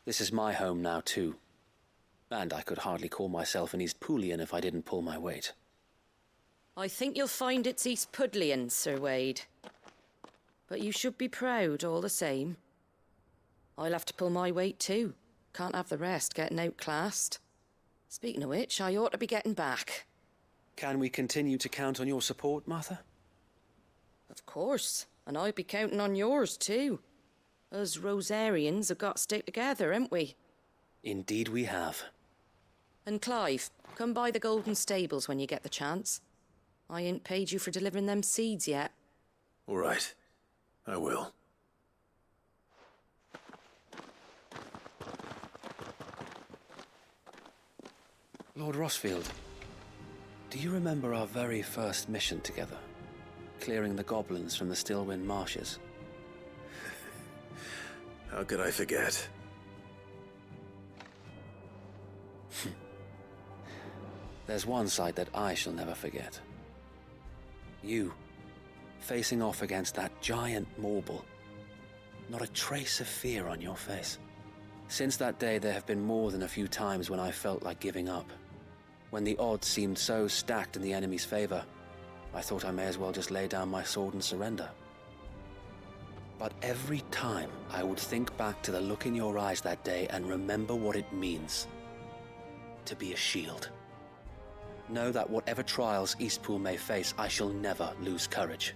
this is my home now too, and I could hardly call myself an Eastpoolian if I didn't pull my weight. I think you'll find it's Eastpudlian, Sir Wade. But you should be proud all the same. I'll have to pull my weight too. Can't have the rest getting outclassed. Speaking of which, I ought to be getting back. Can we continue to count on your support, Martha? Of course, and I'll be counting on yours too. Us Rosarians have got to stick together, haven't we? Indeed we have. And Clive, come by the Golden Stables when you get the chance. I ain't paid you for delivering them seeds yet. All right. I will. Lord Rossfield, do you remember our very first mission together? Clearing the goblins from the Stillwind marshes? How could I forget? There's one sight that I shall never forget. You, facing off against that giant Morble. Not a trace of fear on your face. Since that day, there have been more than a few times when I felt like giving up. When the odds seemed so stacked in the enemy's favor, I thought I may as well just lay down my sword and surrender. But every time I would think back to the look in your eyes that day and remember what it means to be a shield. Know that whatever trials Eastpool may face, I shall never lose courage.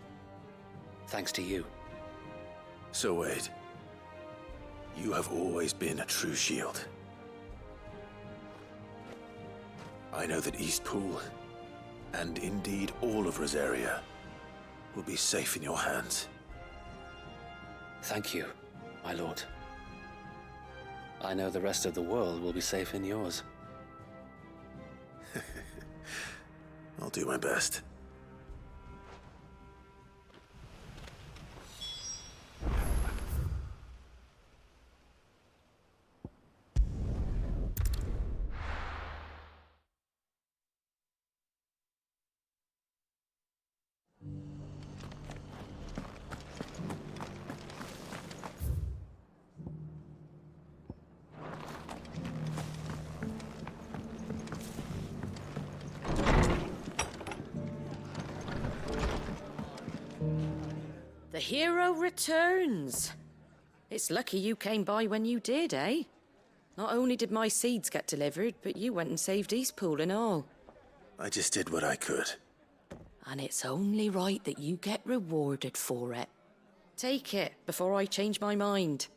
Thanks to you. So Wade, you have always been a true shield. I know that Eastpool, and indeed all of Rosaria, will be safe in your hands. Thank you, my lord. I know the rest of the world will be safe in yours. I'll do my best. The hero returns. It's lucky you came by when you did, eh? Not only did my seeds get delivered, but you went and saved Eastpool and all. I just did what I could. And it's only right that you get rewarded for it. Take it before I change my mind.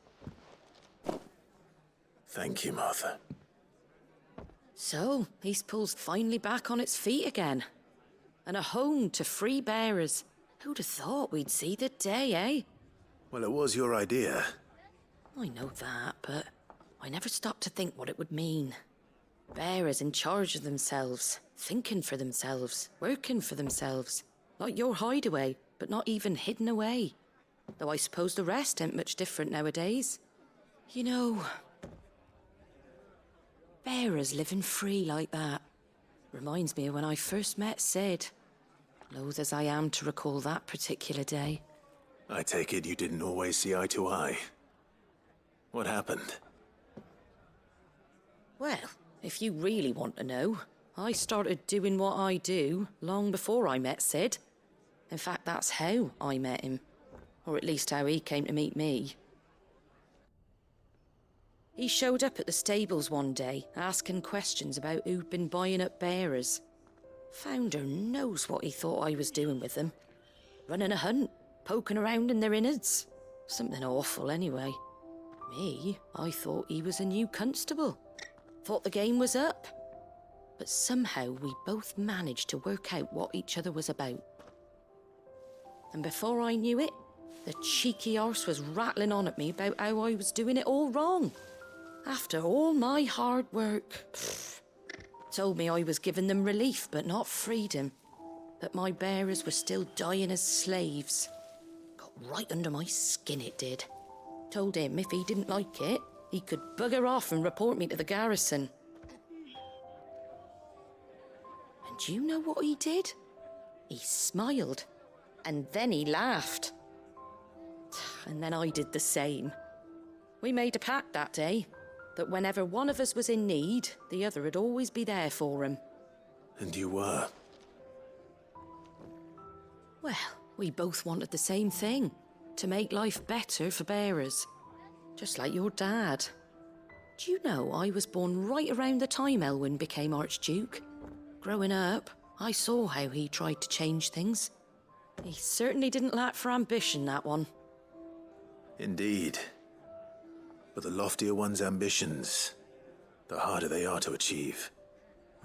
Thank you, Martha. So, Eastpool's finally back on its feet again. And a home to free bearers. Who'd have thought we'd see the day, eh? Well, it was your idea. I know that, but I never stopped to think what it would mean. Bearers in charge of themselves, thinking for themselves, working for themselves. Like your hideaway, but not even hidden away. Though I suppose the rest ain't much different nowadays. You know, bearers living free like that reminds me of when I first met Sid. Loath as I am to recall that particular day. I take it you didn't always see eye to eye. What happened? Well, if you really want to know, I started doing what I do long before I met Sid. In fact, that's how I met him. Or at least how he came to meet me. He showed up at the stables one day, asking questions about who'd been buying up bearers. Founder knows what he thought I was doing with them. Running a hunt, poking around in their innards. Something awful anyway. Me, I thought he was a new constable. Thought the game was up. But somehow we both managed to work out what each other was about. And before I knew it, the cheeky arse was rattling on at me about how I was doing it all wrong. After all my hard work. Told me I was giving them relief, but not freedom. That my bearers were still dying as slaves. Got right under my skin, it did. Told him if he didn't like it, he could bugger off and report me to the garrison. And do you know what he did? He smiled. And then he laughed. And then I did the same. We made a pact that day. That whenever one of us was in need, the other would always be there for him. And you were? Well, we both wanted the same thing. To make life better for bearers. Just like your dad. Do you know I was born right around the time Elwyn became Archduke? Growing up, I saw how he tried to change things. He certainly didn't lack for ambition, that one. Indeed. But the loftier one's ambitions, the harder they are to achieve.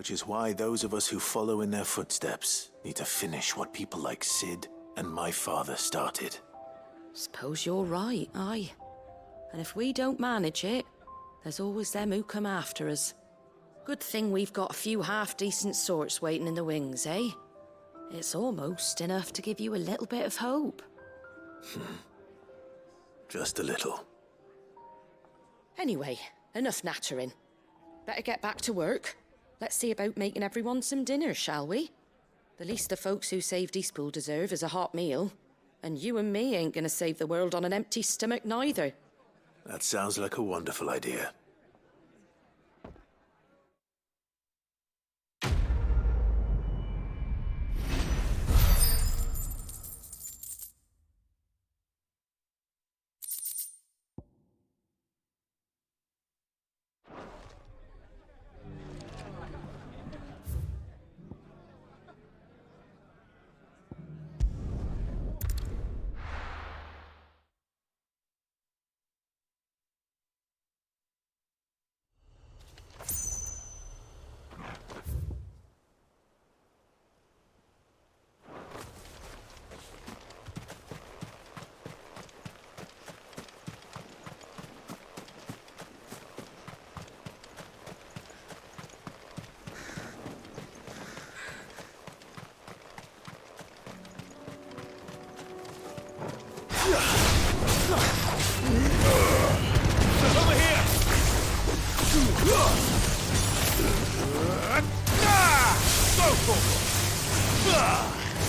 Which is why those of us who follow in their footsteps need to finish what people like Sid and my father started. Suppose you're right, aye. And if we don't manage it, there's always them who come after us. Good thing we've got a few half-decent sorts waiting in the wings, eh? It's almost enough to give you a little bit of hope. Just a little. Anyway, enough nattering. Better get back to work. Let's see about making everyone some dinner, shall we? The least the folks who saved Eastpool deserve is a hot meal. And you and me ain't gonna save the world on an empty stomach neither. That sounds like a wonderful idea.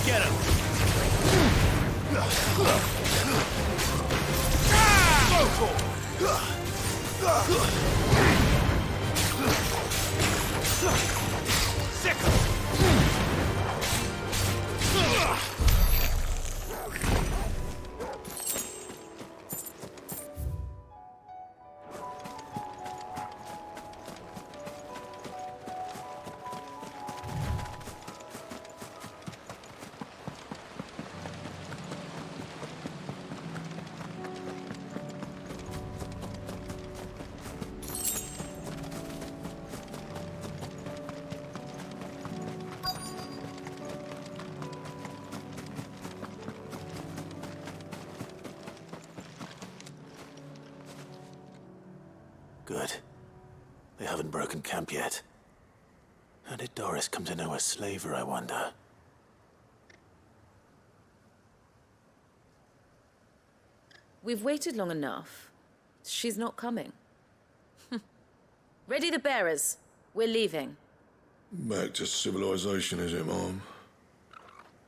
Get him! Sick him! Good. They haven't broken camp yet. How did Doris come to know a slaver, I wonder? We've waited long enough. She's not coming. Ready the bearers. We're leaving. Back to civilization, is it, Mom?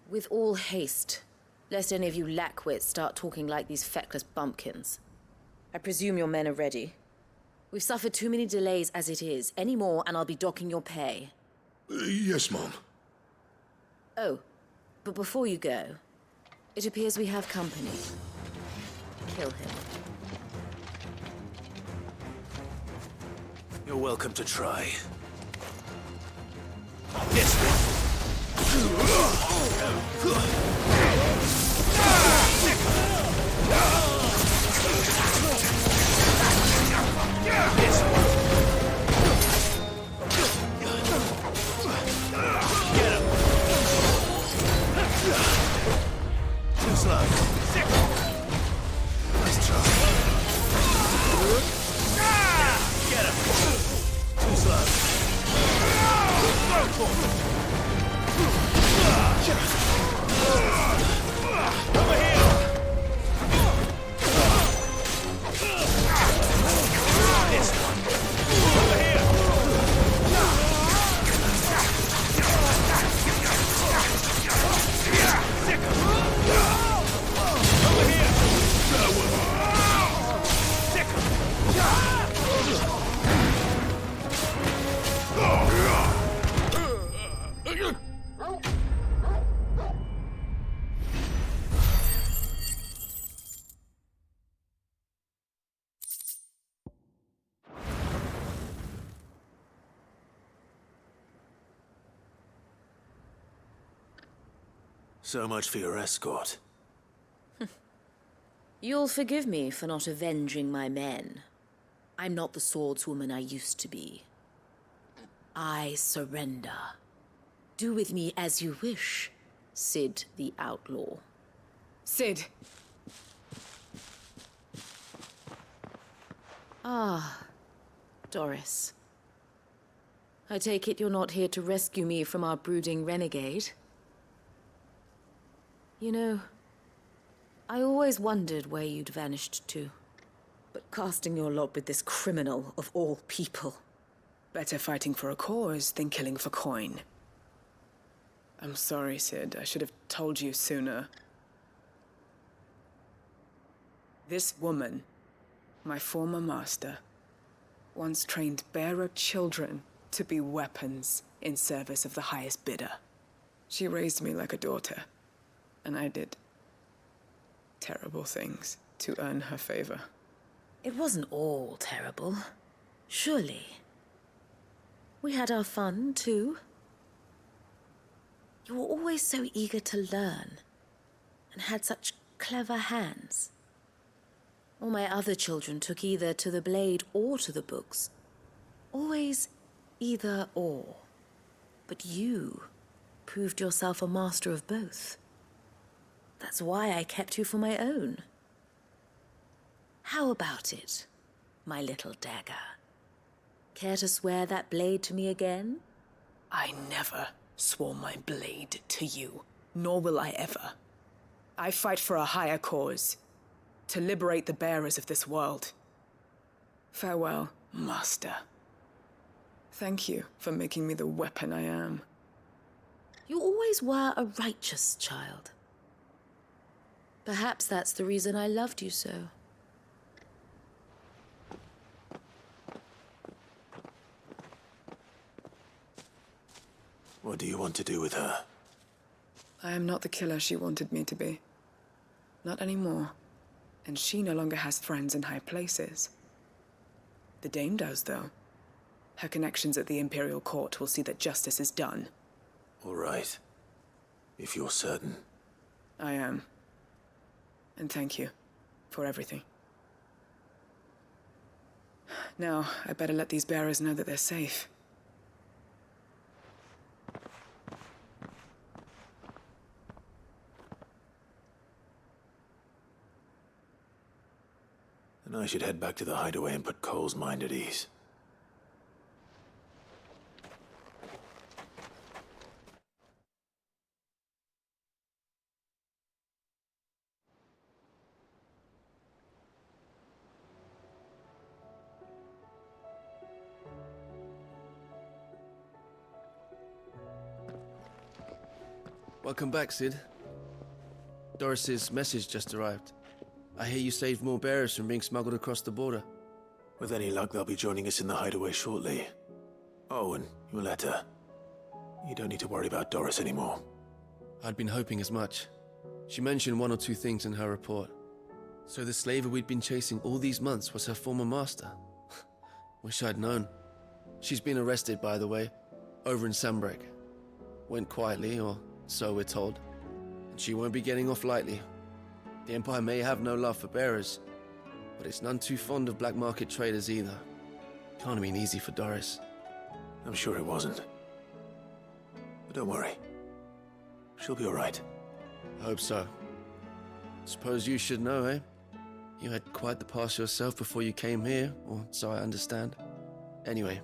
With all haste, lest any of you lackwits start talking like these feckless bumpkins. I presume your men are ready. We've suffered too many delays as it is. Any more, and I'll be docking your pay. Yes, Mom. Oh, but before you go, it appears we have company. Kill him. You're welcome to try. This one! This one! Get him! Too slow. Nice try. Get him! Too slow. Go for him! Over here! This one! Over here! Sick him! Over here! Sick him! So much for your escort. You'll forgive me for not avenging my men. I'm not the swordswoman I used to be. I surrender. Do with me as you wish, Sid the Outlaw. Sid! Ah, Doris. I take it you're not here to rescue me from our brooding renegade? You know, I always wondered where you'd vanished to. But casting your lot with this criminal of all people. Better fighting for a cause than killing for coin. I'm sorry, Sid. I should have told you sooner. This woman, my former master, once trained bearer children to be weapons in service of the highest bidder. She raised me like a daughter, and I did terrible things to earn her favor. It wasn't all terrible, surely. We had our fun, too. You were always so eager to learn, and had such clever hands. All my other children took either to the blade or to the books. Always either or. But you proved yourself a master of both. That's why I kept you for my own. How about it, my little dagger? Care to swear that blade to me again? I never swore my blade to you, nor will I ever. I fight for a higher cause, to liberate the bearers of this world. Farewell, Master. Thank you for making me the weapon I am. You always were a righteous child. Perhaps that's the reason I loved you so. What do you want to do with her? I am not the killer she wanted me to be. Not anymore. And she no longer has friends in high places. The Dame does, though. Her connections at the Imperial Court will see that justice is done. All right. If you're certain. I am. And thank you for everything. Now, I better let these bearers know that they're safe. And I should head back to the hideaway and put Cole's mind at ease. Welcome back, Sid. Doris's message just arrived. I hear you saved more bearers from being smuggled across the border. With any luck, they'll be joining us in the hideaway shortly. Oh, and your letter. You don't need to worry about Doris anymore. I'd been hoping as much. She mentioned one or two things in her report. So the slaver we'd been chasing all these months was her former master. Wish I'd known. She's been arrested, by the way, over in Sandbreak. Went quietly, or so we're told. And she won't be getting off lightly. The Empire may have no love for bearers, but it's none too fond of black market traders either. Can't have been easy for Doris. I'm sure it wasn't. But don't worry. She'll be all right. I hope so. Suppose you should know, eh? You had quite the past yourself before you came here, or so I understand. Anyway,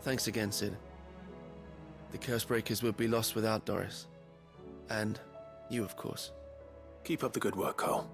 thanks again, Sid. The Cursebreakers would be lost without Doris. And you, of course. Keep up the good work, Cole.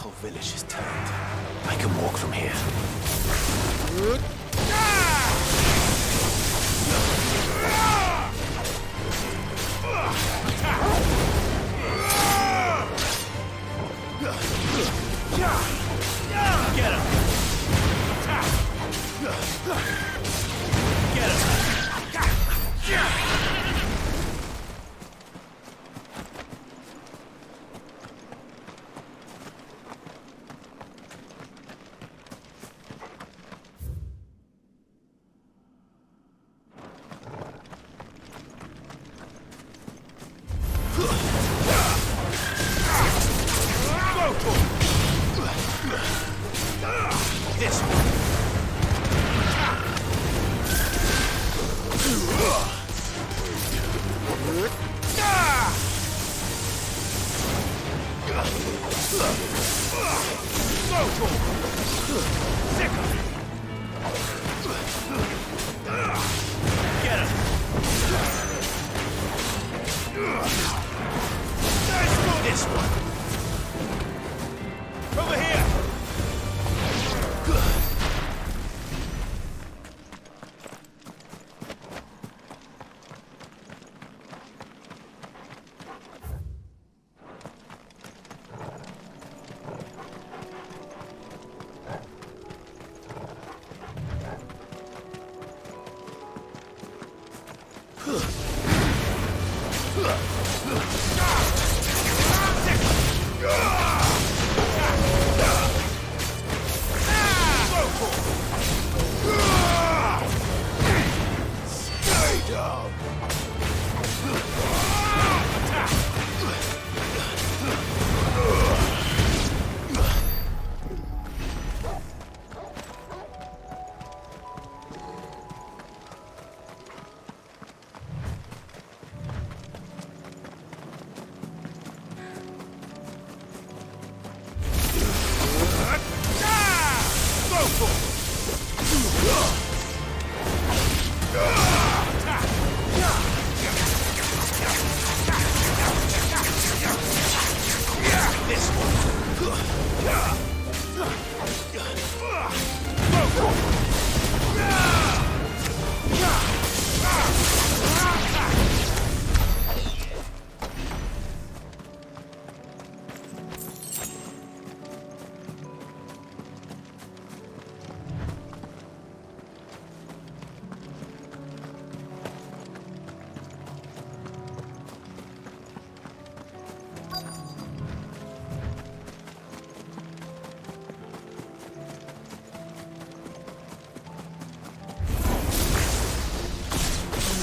whole village is turned. I can walk from here. Get him! Get him! This one. Get him. This one. Over here.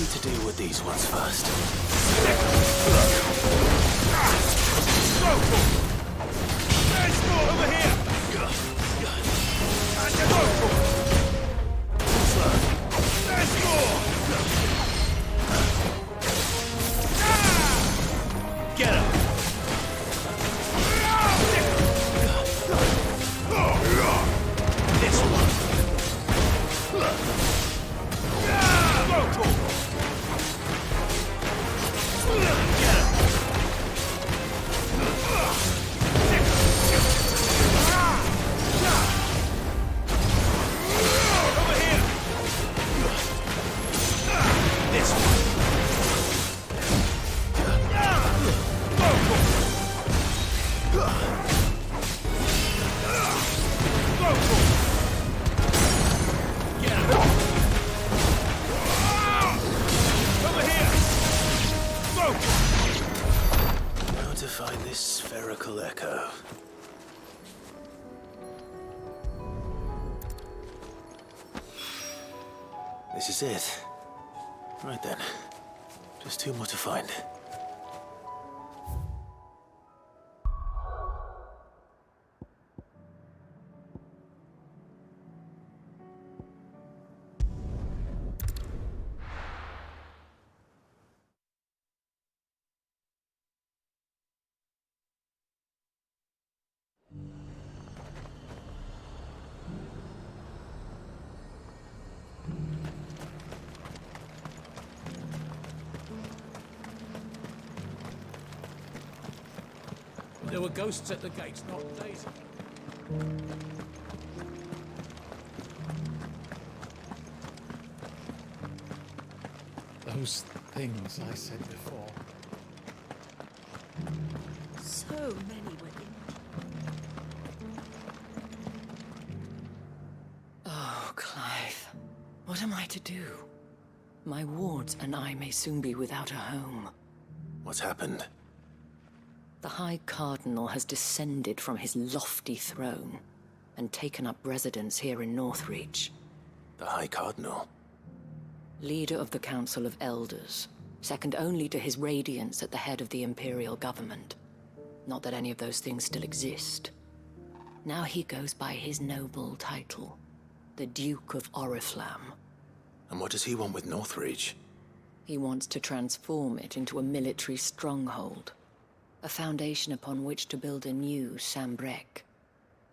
To deal with these ones first. Over here! Get him! This one! How to find this spherical echo? This is it. Right then. Just two more to find. There were ghosts at the gates not days ago. Those things I said before. So many women. Oh, Clive. What am I to do? My wards and I may soon be without a home. What's happened? The High Cardinal has descended from his lofty throne and taken up residence here in Northreach. The High Cardinal? Leader of the Council of Elders, second only to his Radiance at the head of the Imperial government. Not that any of those things still exist. Now he goes by his noble title, the Duke of Oriflamme. And what does he want with Northreach? He wants to transform it into a military stronghold, a foundation upon which to build a new Sambrec.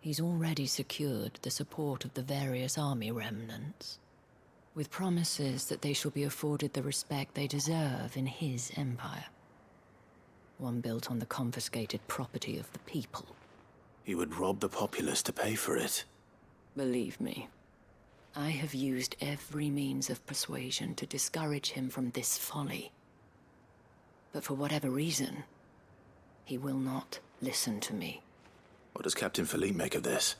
He's already secured the support of the various army remnants, with promises that they shall be afforded the respect they deserve in his empire. One built on the confiscated property of the people. He would rob the populace to pay for it. Believe me, I have used every means of persuasion to discourage him from this folly. But for whatever reason, he will not listen to me. What does Captain Philippe make of this?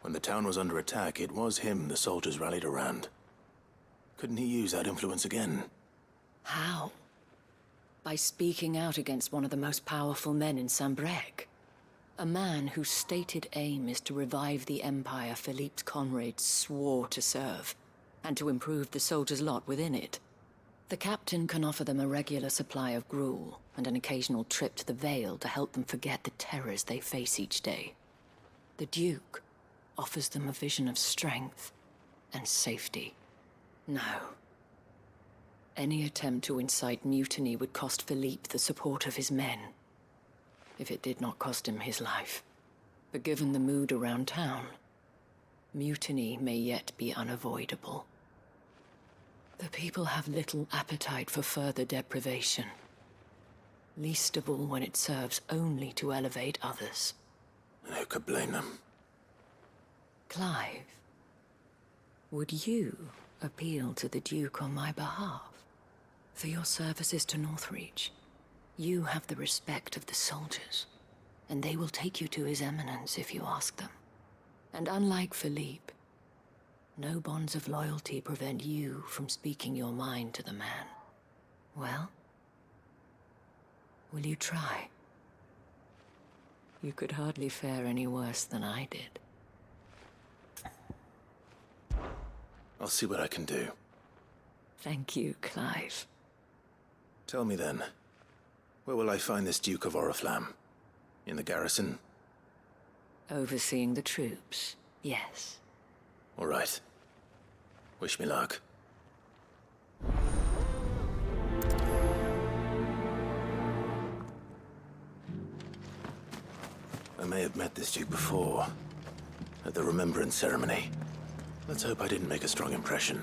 When the town was under attack, it was him the soldiers rallied around. Couldn't he use that influence again? How? By speaking out against one of the most powerful men in Sambrec. A man whose stated aim is to revive the empire Philippe's comrades swore to serve, and to improve the soldiers' lot within it. The captain can offer them a regular supply of gruel, and an occasional trip to the Vale to help them forget the terrors they face each day. The Duke offers them a vision of strength and safety. No. Any attempt to incite mutiny would cost Philippe the support of his men, if it did not cost him his life. But given the mood around town, mutiny may yet be unavoidable. The people have little appetite for further deprivation, least of all when it serves only to elevate others. And who could blame them? Clive, would you appeal to the Duke on my behalf? For your services to Northreach, you have the respect of the soldiers, and they will take you to His Eminence if you ask them. And unlike Philippe, no bonds of loyalty prevent you from speaking your mind to the man. Well, will you try? You could hardly fare any worse than I did. I'll see what I can do. Thank you, Clive. Tell me then, where will I find this Duke of Oriflamme? In the garrison? Overseeing the troops, yes. All right. Wish me luck. I may have met this Duke before, at the Remembrance Ceremony. Let's hope I didn't make a strong impression.